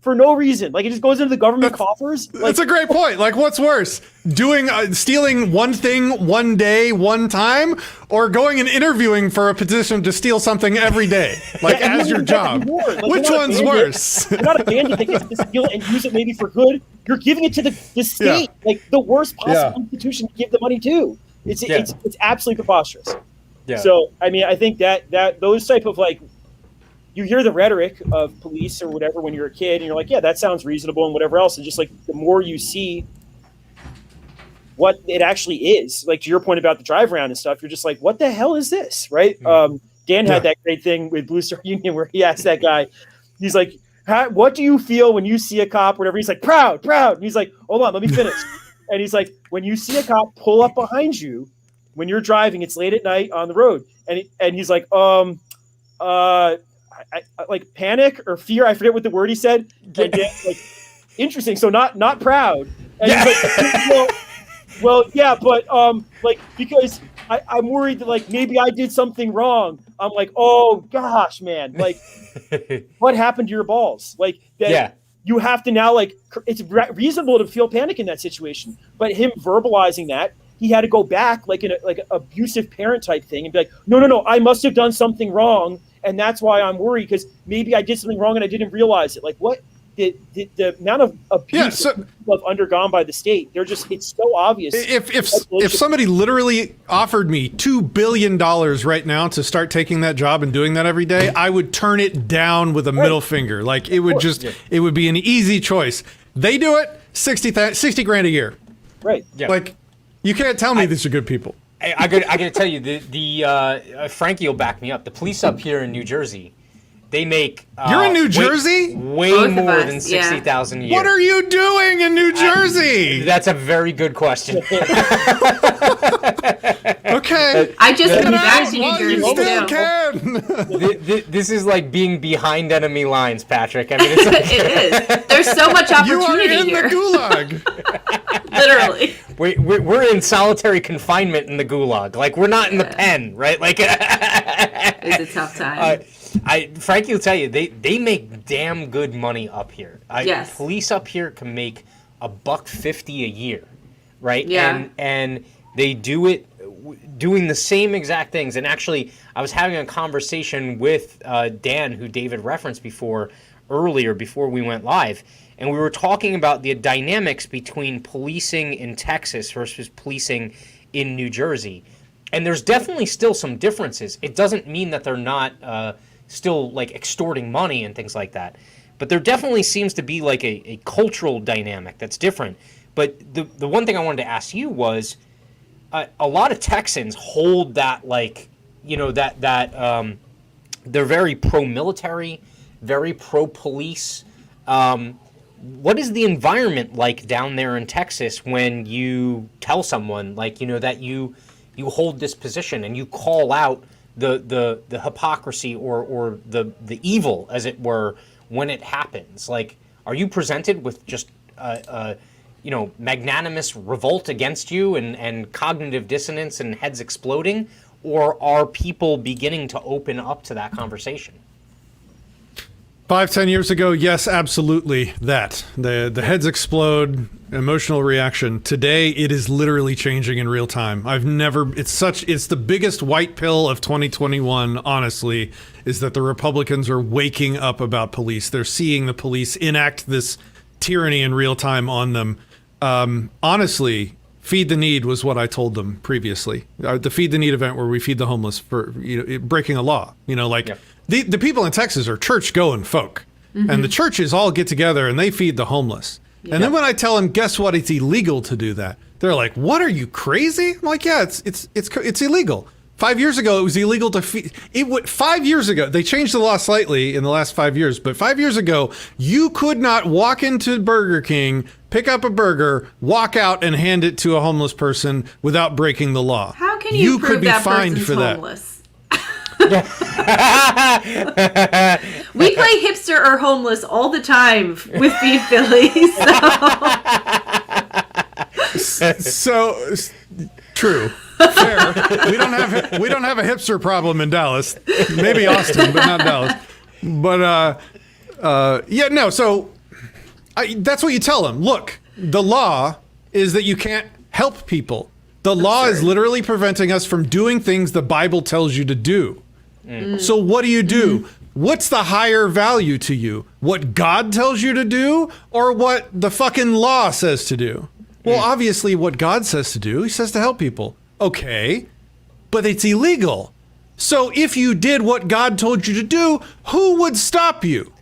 for no reason. Like, it just goes into the government coffers. Like, that's a great point. Like, what's worse? Stealing one thing one day, one time, or going and interviewing for a position to steal something every day, like as your job? Like, which one's worse? You're not a bandit that gets to steal it and use it maybe for good. You're giving it to the state, like the worst possible institution to give the money to. It's absolutely preposterous. Yeah. So, I mean, I think that those type of like, you hear the rhetoric of police or whatever when you're a kid and you're like, yeah, that sounds reasonable and whatever else. And just like the more you see what it actually is, like to your point about the drive around and stuff, you're just like, what the hell is this? Right. Dan had that great thing with Blue Star Union where he asked that guy, he's like, what do you feel when you see a cop, whatever? He's like, proud. And he's like, hold on, let me finish. And he's like, when you see a cop pull up behind you, when you're driving, it's late at night on the road. And he's like, like panic or fear. I forget what the word he said. And Dan, like, interesting. So not proud. And he's like, well, yeah, but like, because I'm worried that like maybe I did something wrong. I'm like, oh gosh, man, like, what happened to your balls? Like that. Yeah. You have to now, like, it's reasonable to feel panic in that situation, but him verbalizing that, he had to go back like in a like abusive parent type thing and be like, no, I must have done something wrong, and that's why I'm worried because maybe I did something wrong and I didn't realize it. Like, what the amount of abuse people have undergone by the state? It's so obvious. If somebody literally offered me $2 billion right now to start taking that job and doing that every day, I would turn it down with a middle finger. Like, it would it would be an easy choice. They do it, 60 grand a year. Right. Yeah. Like, you can't tell me these are good people. I got to tell you, the Frankie will back me up. The police up here in New Jersey, they make you're in New Jersey? Way more than $60,000 a year. What are you doing in New Jersey? That's a very good question. Okay. I just moved back to New Jersey too. This is like being behind enemy lines, Patrick. I mean, it's like, it is. There's so much opportunity you are in here. The gulag. Literally. We're in solitary confinement in the gulag. Like, we're not in the pen, right? Like, it's a tough time. Frankie will tell you, they make damn good money up here. Yes. Police up here can make $150 a year, right? Yeah. And they do it doing the same exact things. And actually, I was having a conversation with Dan, who David referenced earlier before we went live, and we were talking about the dynamics between policing in Texas versus policing in New Jersey. And there's definitely still some differences. It doesn't mean that they're not still like extorting money and things like that. But there definitely seems to be like a cultural dynamic that's different. But the one thing I wanted to ask you was, a lot of Texans hold that, like, you know, that they're very pro-military, very pro-police. What is the environment like down there in Texas when you tell someone, like, you know, that you hold this position and you call out the hypocrisy or the evil, as it were, when it happens? Like, are you presented with just you know, magnanimous revolt against you and cognitive dissonance and heads exploding, or are people beginning to open up to that conversation? 5-10 years ago, yes, absolutely that. The heads explode, emotional reaction. Today, it is literally changing in real time. It's the biggest white pill of 2021, honestly, is that the Republicans are waking up about police. They're seeing the police enact this tyranny in real time on them. Honestly, Feed the Need was what I told them previously. The Feed the Need event where we feed the homeless for, you know, breaking a law. You know, like, the people in Texas are church-going folk. Mm-hmm. And the churches all get together and they feed the homeless. Yeah. And then when I tell them, guess what, it's illegal to do that, they're like, what, are you crazy? I'm like, yeah, it's illegal. 5 years ago, it was illegal to feed. 5 years ago, they changed the law slightly in the last 5 years, but 5 years ago, you could not walk into Burger King, pick up a burger, walk out, and hand it to a homeless person without breaking the law. How can you prove could be that fined person's for homeless? We play hipster or homeless all the time with Pheed Philly. So true. Fair. We don't have a hipster problem in Dallas. Maybe Austin, but not Dallas. But yeah, no. So that's what you tell them. Look, the law is that you can't help people. The law is literally preventing us from doing things the Bible tells you to do. So what do you do? What's the higher value to you? What God tells you to do, or what the fucking law says to do? Well, obviously what God says to do, he says to help people. Okay, but it's illegal. So if you did what God told you to do, who would stop you?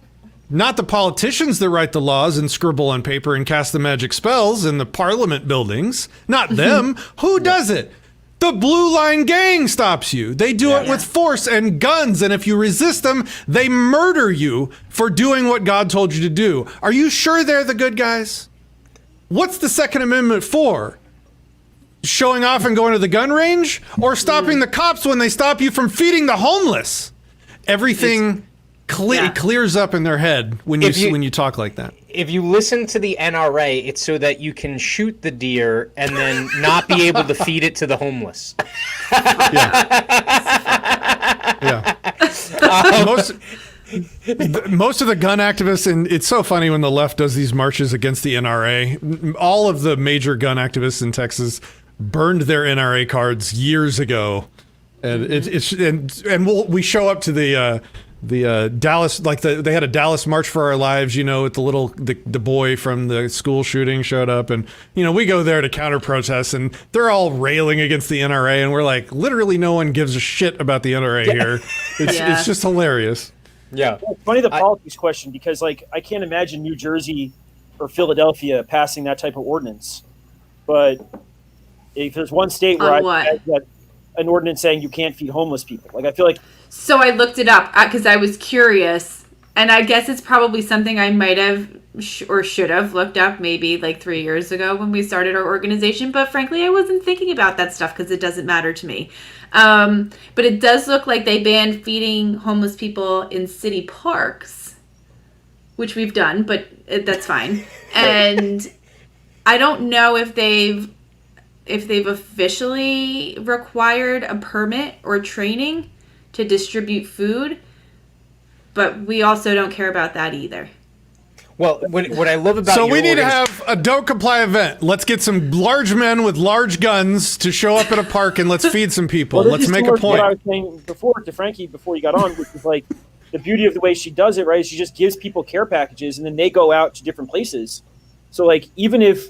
Not the politicians that write the laws and scribble on paper and cast the magic spells in the parliament buildings. Not them. Who does it? The Blue Line Gang stops you. They do it with force and guns, and if you resist them, they murder you for doing what God told you to do. Are you sure they're the good guys? What's the Second Amendment for? Showing off and going to the gun range? Or stopping the cops when they stop you from feeding the homeless? Everything It clears up in their head when you talk like that. If you listen to the NRA, it's so that you can shoot the deer and then not be able to feed it to the homeless. Yeah. Most of the gun activists, and it's so funny when the left does these marches against the NRA. All of the major gun activists in Texas burned their NRA cards years ago, and we show up to the Dallas, like they had a Dallas March for Our Lives, you know, with the boy from the school shooting showed up, and you know, we go there to counter protest, and they're all railing against the NRA, and we're like, literally no one gives a shit about the NRA here. It's just hilarious. Yeah. It's funny the politics question, because like I can't imagine New Jersey or Philadelphia passing that type of ordinance. But if there's one state where I had an ordinance saying you can't feed homeless people, like I feel like. So I looked it up because I was curious, and I guess it's probably something I might have or should have looked up maybe like 3 years ago when we started our organization. But frankly, I wasn't thinking about that stuff because it doesn't matter to me. But it does look like they banned feeding homeless people in city parks, which we've done, but that's fine. And I don't know if they've officially required a permit or training to distribute food, but we also don't care about that either. Well, what I love about so we need to have a don't comply event. Let's get some large men with large guns to show up at a park and let's feed some people. Well, let's make a point. What I was saying before to Frankie before you got on, which is like the beauty of the way she does it, right? Is she just gives people care packages and then they go out to different places. So like even if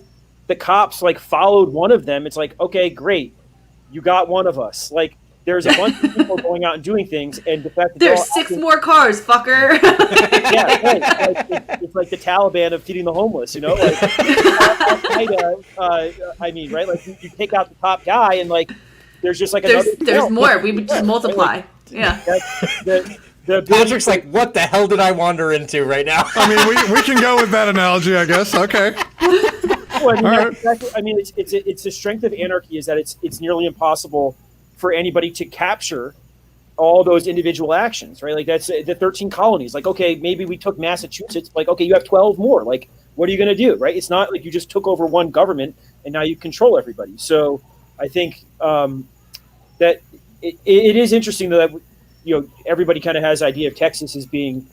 the cops like followed one of them, it's like, okay, great, you got one of us. Like there's a bunch of people going out and doing things, and the fact that there's 6 more cars, fucker. Yeah, right. It's like the Taliban of feeding the homeless, you know. Like, I mean, right? Like you take out the top guy, and like there's just like there's more. We would just multiply. Yeah. Patrick's like, what the hell did I wander into right now? I mean, we can go with that analogy, I guess. Okay. Well, I mean, it's the strength of anarchy is that it's nearly impossible for anybody to capture all those individual actions, right? Like that's the 13 colonies. Like, okay, maybe we took Massachusetts. Like, okay, you have 12 more. Like, what are you going to do, right? It's not like you just took over one government and now you control everybody. So I think that it is interesting that, you know, everybody kind of has idea of Texas as being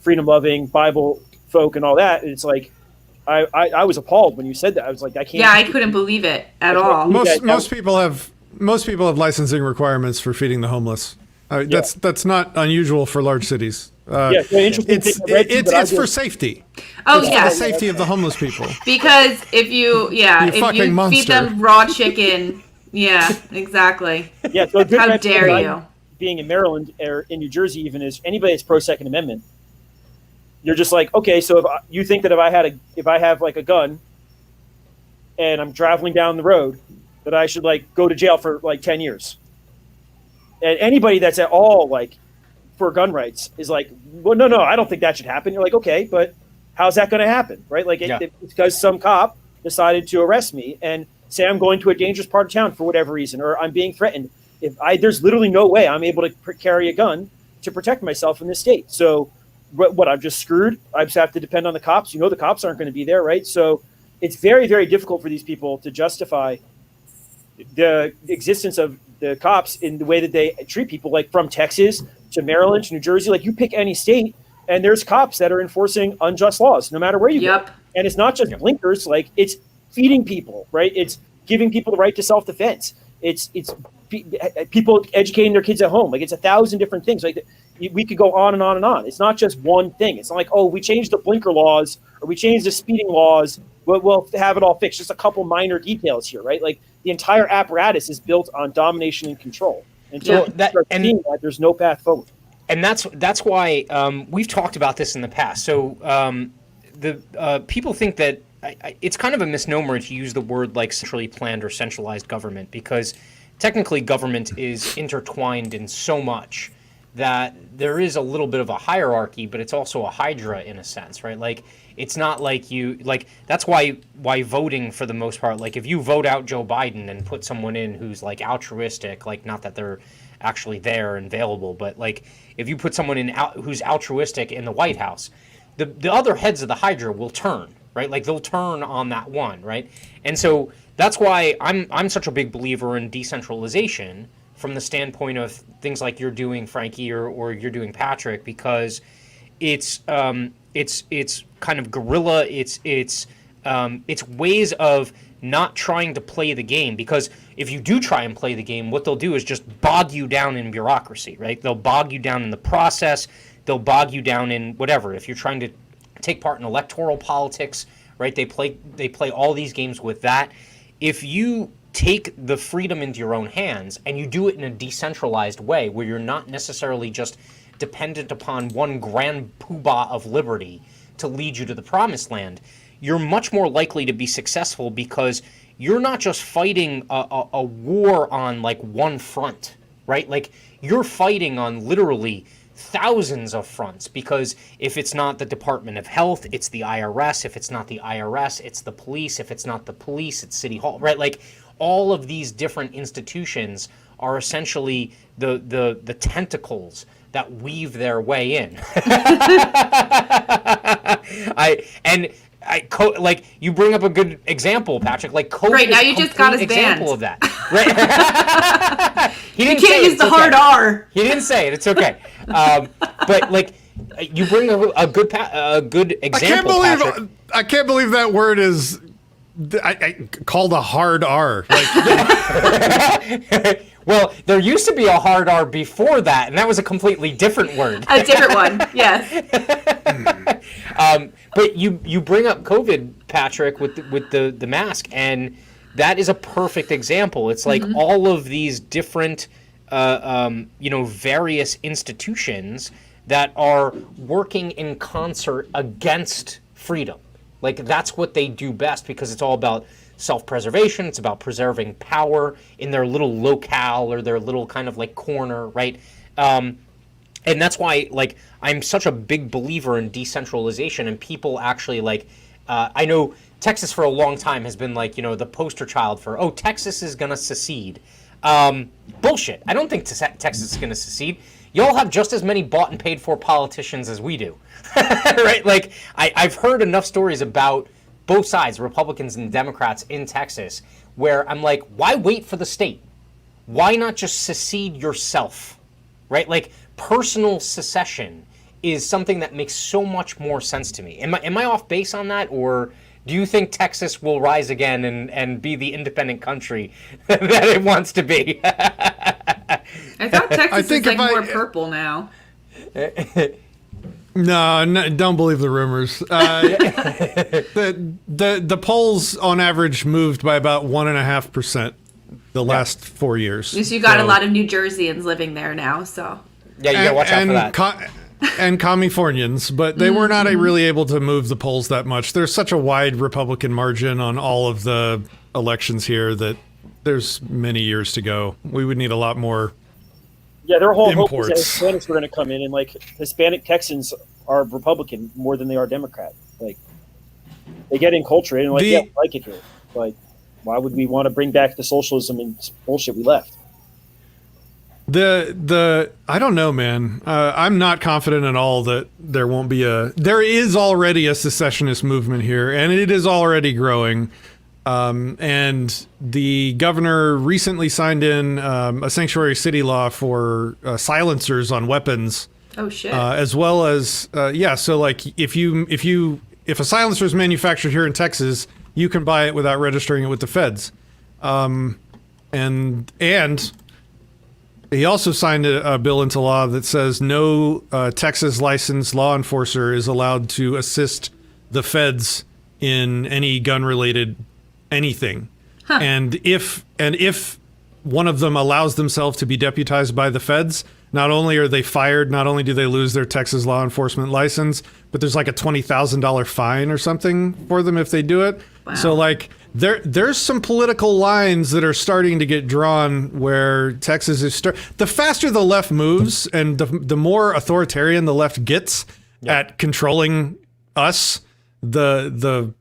freedom-loving, Bible folk and all that. And it's like, I was appalled when you said that. I was like, I can't. Yeah, I couldn't believe it at all. Most people have licensing requirements for feeding the homeless. That's not unusual for large cities. It's for safety. Oh, it's yeah, for the safety of the homeless people. Because if you feed monster. them raw chicken, yeah, exactly. Yeah, so how dare you? Being in Maryland or in New Jersey, even as anybody that's pro Second Amendment, you're just like, okay, so if you think that if I have like a gun and I'm traveling down the road, that I should like go to jail for like 10 years. And anybody that's at all like for gun rights is like, well, no, I don't think that should happen. You're like, okay, but how's that going to happen, right? Like it's because some cop decided to arrest me and say I'm going to a dangerous part of town for whatever reason, or I'm being threatened. There's literally no way I'm able to carry a gun to protect myself in this state. So what I'm just screwed. I just have to depend on the cops. You know, the cops aren't going to be there, right? So it's very, very difficult for these people to justify the existence of the cops in the way that they treat people, like from Texas to Maryland to New Jersey. Like you pick any state and there's cops that are enforcing unjust laws no matter where you go. And it's not just blinkers, like it's feeding people, right? It's giving people the right to self-defense. It's people educating their kids at home. Like it's 1,000 different things. Like we could go on and on and on. It's not just one thing. It's not like, oh, we changed the blinker laws or we changed the speeding laws. We'll have it all fixed. Just a couple minor details here, right? Like the entire apparatus is built on domination and control. Until there's no path forward. And that's why we've talked about this in the past. So the people think that it's kind of a misnomer to use the word like centrally planned or centralized government, because technically government is intertwined in so much that there is a little bit of a hierarchy, but it's also a hydra in a sense, right? Like it's not like that's why voting for the most part, like if you vote out Joe Biden and put someone in who's like altruistic, like not that they're actually there and available. But like, if you put someone who's altruistic in the White House, the other heads of the Hydra will turn, right? Like they'll turn on that one, right? And so that's why I'm such a big believer in decentralization from the standpoint of things like you're doing, Frankie, or you're doing, Patrick, because it's kind of guerrilla. It's ways of not trying to play the game, because if you do try and play the game, what they'll do is just bog you down in bureaucracy, right? They'll bog you down in the process. They'll bog you down in whatever. If you're trying to take part in electoral politics, right? They play all these games with that. If you take the freedom into your own hands and you do it in a decentralized way where you're not necessarily just dependent upon one grand poobah of liberty to lead you to the promised land, you're much more likely to be successful, because you're not just fighting a war on like one front, right? Like you're fighting on literally thousands of fronts, because if it's not the Department of Health, it's the IRS. If it's not the IRS, it's the police. If it's not the police, it's City Hall, right? Like all of these different institutions are essentially the tentacles that weave their way in. Like you bring up a good example, Patrick. Like COVID, right now, is you just got us example banned. Of that. Right? He didn't you can't use the hard R. He didn't say it. It's okay. But like, you bring a good example. I can't believe that word is called a hard R. Like, well, there used to be a hard R before that, and that was a completely different word. A different one, yes. But you bring up COVID, Patrick, with the mask, and that is a perfect example. It's like all of these different, various institutions that are working in concert against freedom. Like that's what they do best, because it's all about self-preservation. It's about preserving power in their little locale or their little kind of like corner, right? And that's why, like, I'm such a big believer in decentralization, and people actually like. I know Texas for a long time has been like, the poster child for, Texas is gonna secede. Bullshit. I don't think Texas is gonna secede. Y'all have just as many bought and paid for politicians as we do, right? Like I've heard enough stories about both sides, Republicans and Democrats in Texas, where I'm like, why wait for the state? Why not just secede yourself, right? Like personal secession is something that makes so much more sense to me. Am I off base on that, or do you think Texas will rise again and be the independent country that it wants to be? I thought Texas is like more purple now. No, don't believe the rumors. The polls on average moved by about 1.5% the last 4 years. Because you got a lot of New Jerseyans living there now, so. Yeah, you gotta watch out for that. And Californians, but they were not really able to move the polls that much. There's such a wide Republican margin on all of the elections here that there's many years to go. We would need a lot more. Yeah, their whole hope imports. is that Hispanics were going to come in, and like Hispanic Texans are Republican more than they are Democrat. Like they get enculturated, and like we like it here. Like, why would we want to bring back the socialism and bullshit we left? I don't know, man. I'm not confident at all that there won't be there is already a secessionist movement here, and it is already growing. And the governor recently signed in a sanctuary city law for silencers on weapons. Oh shit! As well as so like if a silencer is manufactured here in Texas, you can buy it without registering it with the feds. And he also signed a bill into law that says no Texas licensed law enforcer is allowed to assist the feds in any gun-related anything. Huh. And if one of them allows themselves to be deputized by the feds, not only are they fired, not only do they lose their Texas law enforcement license, but there's like a $20,000 fine or something for them if they do it. Wow. So like there's some political lines that are starting to get drawn where Texas is the faster the left moves and the more authoritarian the left gets at controlling us, the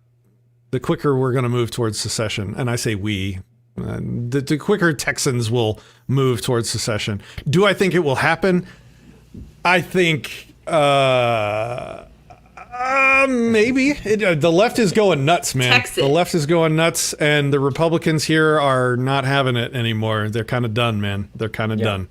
quicker we're going to move towards secession. And I say we, The quicker Texans will move towards secession. Do I think it will happen? I think maybe. The left is going nuts, man. Texas. The left is going nuts, and the Republicans here are not having it anymore. They're kind of done, man. They're kind of done.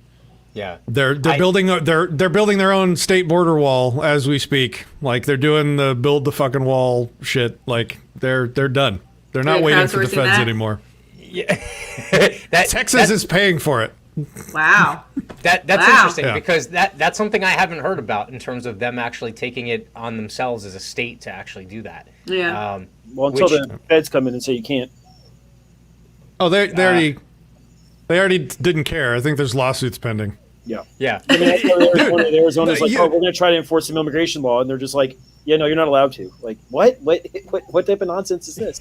Yeah. They're building their own state border wall as we speak. Like they're doing the build the fucking wall shit. Like they're done. They're not waiting for the feds anymore. Yeah. Texas is paying for it. Wow. That's Wow. interesting because that's something I haven't heard about in terms of them actually taking it on themselves as a state to actually do that. Yeah. Well, until the feds come in and say you can't. Oh, they already didn't care. I think there's lawsuits pending. Yeah. Yeah. I mean, Arizona's like, oh, we're going to try to enforce some immigration law, and they're just like, yeah, no, you're not allowed to. Like, what type of nonsense is this?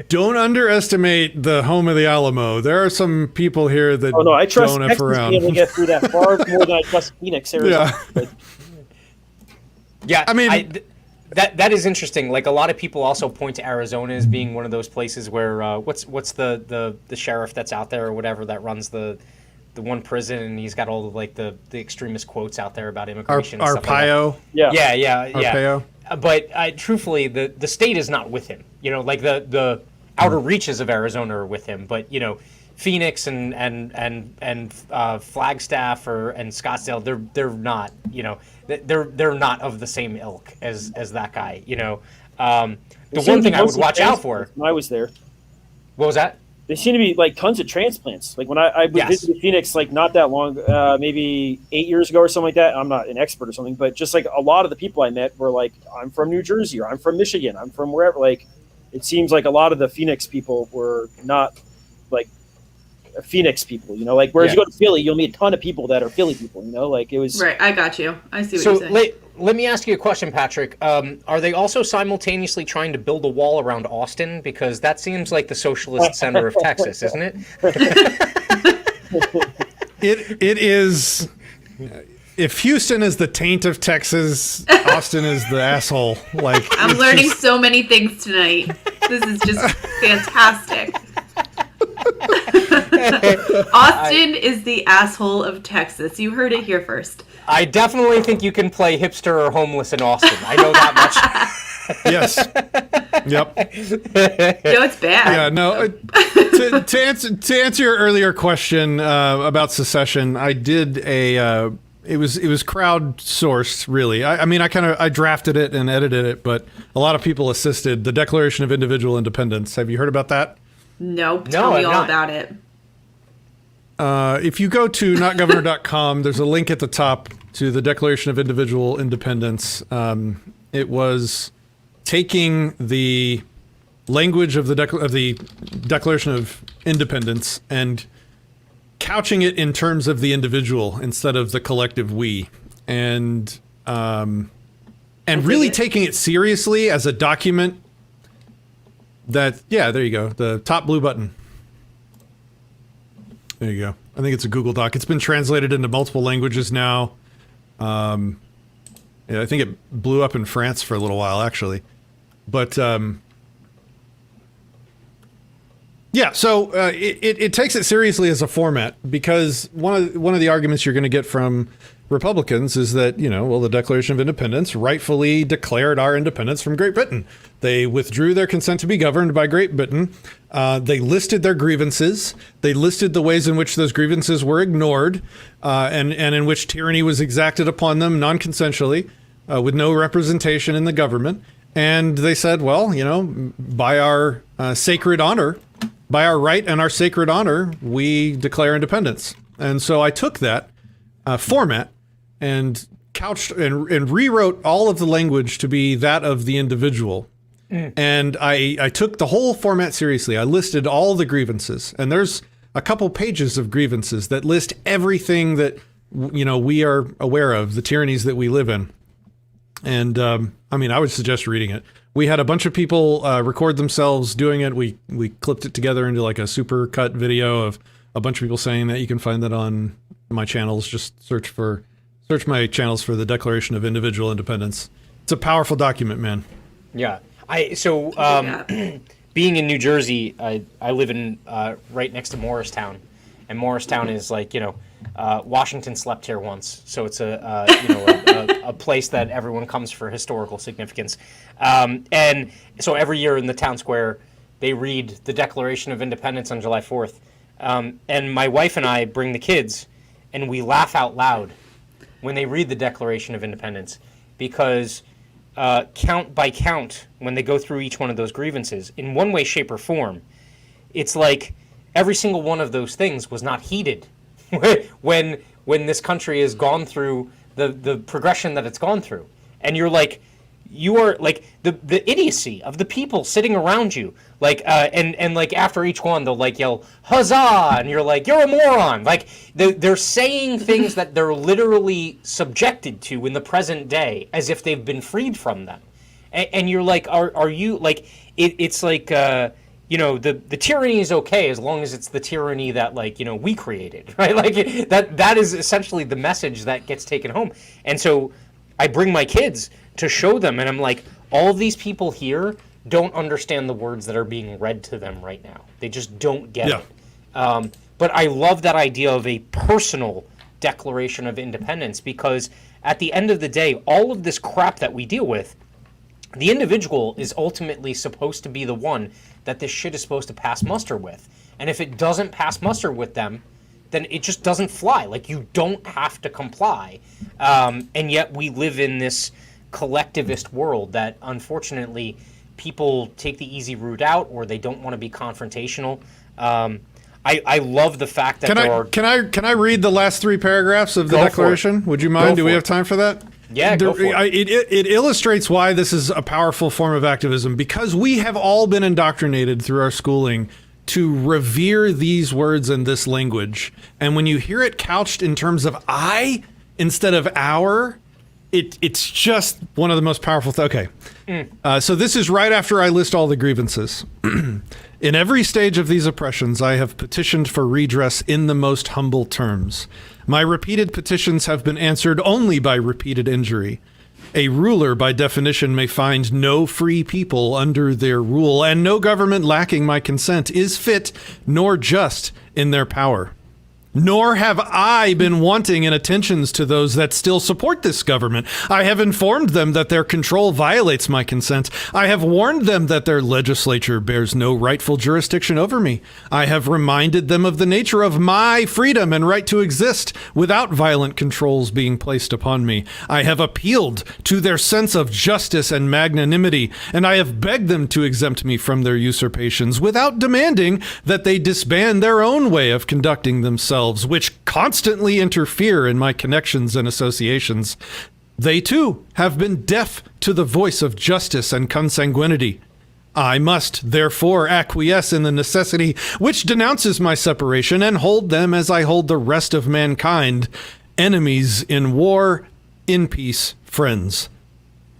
Don't underestimate the home of the Alamo. There are some people here that I trust don't F Texas around. being able to get through that far more than I trust Phoenix, Arizona. Yeah, I mean, that is interesting. Like a lot of people also point to Arizona as being one of those places where what's the sheriff that's out there or whatever that runs the one prison, and he's got all the extremist quotes out there about immigration. Arpaio. Yeah. Arpaio. But truthfully, the state is not with him. You know, like the outer reaches of Arizona are with him, but you know, Phoenix and Flagstaff and Scottsdale, they're not. You know, they're not of the same ilk as that guy. You know, the one thing I would watch out for. When I was there. What was that? There seem to be like tons of transplants. Like when I visited Phoenix, like not that long, maybe 8 years ago or something like that. I'm not an expert or something, but just like a lot of the people I met were like, I'm from New Jersey, or I'm from Michigan, I'm from wherever. Like, it seems like a lot of the Phoenix people were not like Phoenix people, you know, like whereas you go to Philly, you'll meet a ton of people that are Philly people, you know, like it was. Right. I got you. I see what you're saying. So let me ask you a question, Patrick. Are they also simultaneously trying to build a wall around Austin? Because that seems like the socialist center of Texas, isn't it? It is. If Houston is the taint of Texas, Austin is the asshole. Like I'm learning so many things tonight. This is just fantastic. Austin is the asshole of Texas. You heard it here first. I definitely think you can play hipster or homeless in Austin. I know that much. Yes. Yep. No, it's bad. Yeah. No. To answer your earlier question about secession, I did a. It was crowdsourced, really. I mean, I drafted it and edited it, but a lot of people assisted. The Declaration of Individual Independence. Have you heard about that? Nope. Tell me all about it. If you go to notgovernor.com, there's a link at the top to the Declaration of Individual Independence. It was taking the language of the Declaration of Independence and couching it in terms of the individual instead of the collective we, and really taking it seriously as a document. That there you go, the top blue button. There you go. I think it's a Google Doc. It's been translated into multiple languages now. I think it blew up in France for a little while, actually. But so it takes it seriously as a format, because one of the arguments you're going to get from Republicans is that, the Declaration of Independence rightfully declared our independence from Great Britain. They withdrew their consent to be governed by Great Britain. They listed their grievances. They listed the ways in which those grievances were ignored, and in which tyranny was exacted upon them non-consensually, with no representation in the government. And they said, well, by our sacred honor, by our right and our sacred honor, we declare independence. And so I took that format and couched and rewrote all of the language to be that of the individual. And I took the whole format seriously. I listed all the grievances, and there's a couple pages of grievances that list everything that we are aware of, the tyrannies that we live in. And I would suggest reading it. We had a bunch of people record themselves doing it. We clipped it together into like a super cut video of a bunch of people saying that. You can find that on my channels. Just search my channels for the Declaration of Individual Independence. It's a powerful document, man. Yeah. being in New Jersey, I live in right next to Morristown, and Morristown is like, Washington slept here once, so it's a place that everyone comes for historical significance. And so every year in the town square, they read the Declaration of Independence on July 4th. And my wife and I bring the kids, and we laugh out loud when they read the Declaration of Independence, because count by count, when they go through each one of those grievances, in one way, shape, or form, it's like every single one of those things was not heeded when this country has gone through the progression that it's gone through. And you're like, you are like the idiocy of the people sitting around you, like and like after each one they'll like yell huzzah, and you're like, you're a moron. Like they're saying things that they're literally subjected to in the present day as if they've been freed from them, and you're like, are you like it's like the tyranny is okay as long as it's the tyranny that we created, right? Like that is essentially the message that gets taken home. And so I bring my kids to show them, and I'm like, all of these people here don't understand the words that are being read to them right now. They just don't get it. But I love that idea of a personal Declaration of Independence, because at the end of the day, all of this crap that we deal with, the individual is ultimately supposed to be the one that this shit is supposed to pass muster with. And if it doesn't pass muster with them, then it just doesn't fly. Like, you don't have to comply. And yet we live in this collectivist world that, unfortunately, people take the easy route out, or they don't want to be confrontational. I love the fact that Can I read the last 3 paragraphs of the Declaration? Would you mind? Do we have time for that? Yeah, go for it. It illustrates why this is a powerful form of activism, because we have all been indoctrinated through our schooling to revere these words and this language. And when you hear it couched in terms of I instead of our, it's just one of the most powerful things. Okay. So this is right after I list all the grievances. In every stage of these oppressions, I have petitioned for redress in the most humble terms. My repeated petitions have been answered only by repeated injury. A ruler, by definition, may find no free people under their rule, and no government lacking my consent is fit nor just in their power. Nor have I been wanting in attentions to those that still support this government. I have informed them that their control violates my consent. I have warned them that their legislature bears no rightful jurisdiction over me. I have reminded them of the nature of my freedom and right to exist without violent controls being placed upon me. I have appealed to their sense of justice and magnanimity, and I have begged them to exempt me from their usurpations without demanding that they disband their own way of conducting themselves, which constantly interfere in my connections and associations. They too have been deaf to the voice of justice and consanguinity. I must therefore acquiesce in the necessity which denounces my separation, and hold them as I hold the rest of mankind, enemies in war, in peace, friends.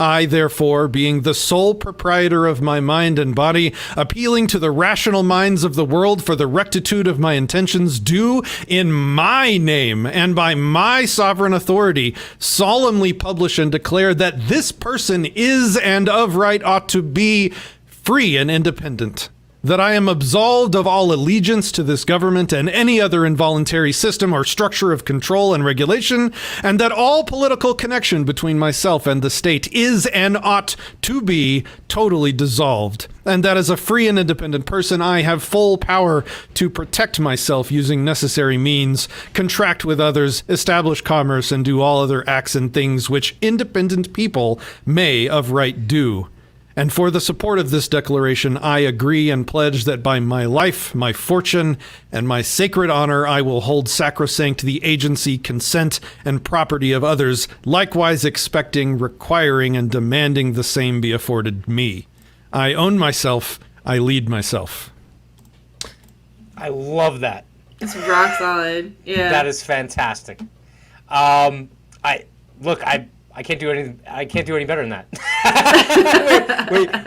I, therefore, being the sole proprietor of my mind and body, appealing to the rational minds of the world for the rectitude of my intentions, do, in my name and by my sovereign authority, solemnly publish and declare that this person is and of right ought to be free and independent. That I am absolved of all allegiance to this government and any other involuntary system or structure of control and regulation, and that all political connection between myself and the state is and ought to be totally dissolved, and that as a free and independent person I have full power to protect myself using necessary means, contract with others, establish commerce, and do all other acts and things which independent people may of right do. And for the support of this declaration, I agree and pledge that by my life, my fortune, and my sacred honor, I will hold sacrosanct the agency, consent, and property of others, likewise expecting, requiring, and demanding the same be afforded me. I own myself, I lead myself. I love that. It's rock solid. Yeah. That is fantastic. I can't do anything. I can't do any better than that.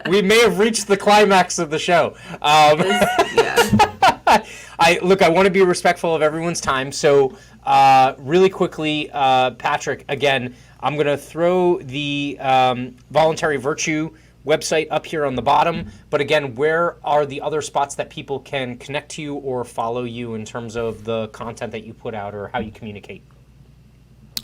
we may have reached the climax of the show. I want to be respectful of everyone's time. So, really quickly, Patrick, again, I'm going to throw the voluntary virtue website up here on the bottom. But again, where are the other spots that people can connect to you or follow you in terms of the content that you put out or how you communicate?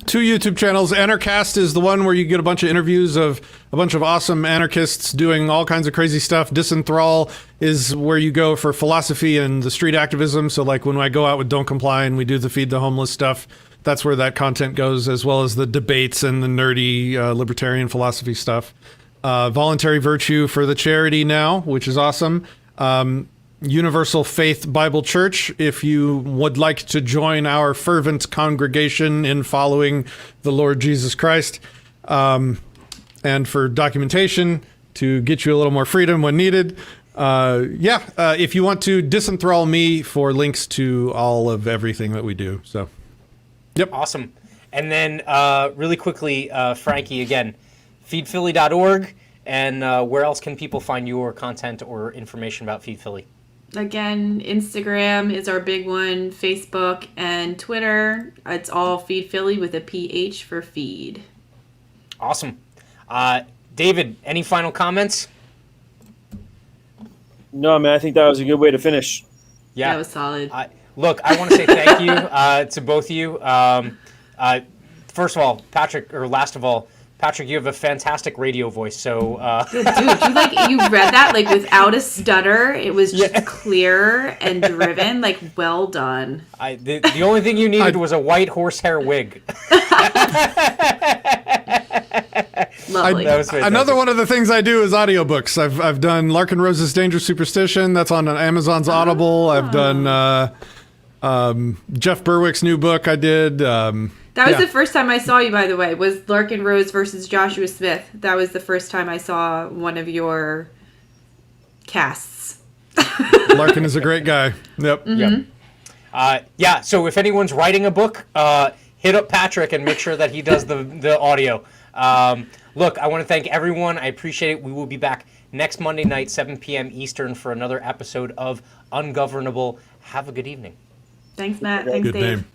2 YouTube channels. Anarchast is the one where you get a bunch of interviews of a bunch of awesome anarchists doing all kinds of crazy stuff. Disenthrall is where you go for philosophy and the street activism. So like when I go out with Don't Comply and we do the Feed the Homeless stuff, that's where that content goes, as well as the debates and the nerdy libertarian philosophy stuff. Voluntary Virtue for the charity now, which is awesome. Universal Faith Bible Church, if you would like to join our fervent congregation in following the Lord Jesus Christ. And for documentation, to get you a little more freedom when needed. If you want to disenthrall me for links to all of everything that we do. So, yep. Awesome. And then really quickly, Frankie, again, feedphilly.org. And where else can people find your content or information about Pheed Philly? Again, Instagram is our big one, Facebook and Twitter. It's all Pheed Philly with a PH for feed. Awesome. David, any final comments? No, man, I think that was a good way to finish. Yeah. That was solid. Look, I want to say thank you to both of you. First of all, last of all, Patrick, you have a fantastic radio voice. So, dude, you read that like without a stutter. It was just clear and driven. Like, well done. The only thing you needed was a white horsehair wig. Lovely. Another one of the things I do is audiobooks. I've done Larkin Rose's Dangerous Superstition. That's on Amazon's Audible. I've done Jeff Berwick's new book I did. That was the first time I saw you, by the way, was Larkin Rose versus Joshua Smith. That was the first time I saw one of your casts. Larkin is a great guy. Yep. Mm-hmm. Yep. So if anyone's writing a book, hit up Patrick and make sure that he does the audio. Look, I want to thank everyone. I appreciate it. We will be back next Monday night, 7 p.m. Eastern, for another episode of Ungovernable. Have a good evening. Thanks, Matt. Thanks, Good Dave. name.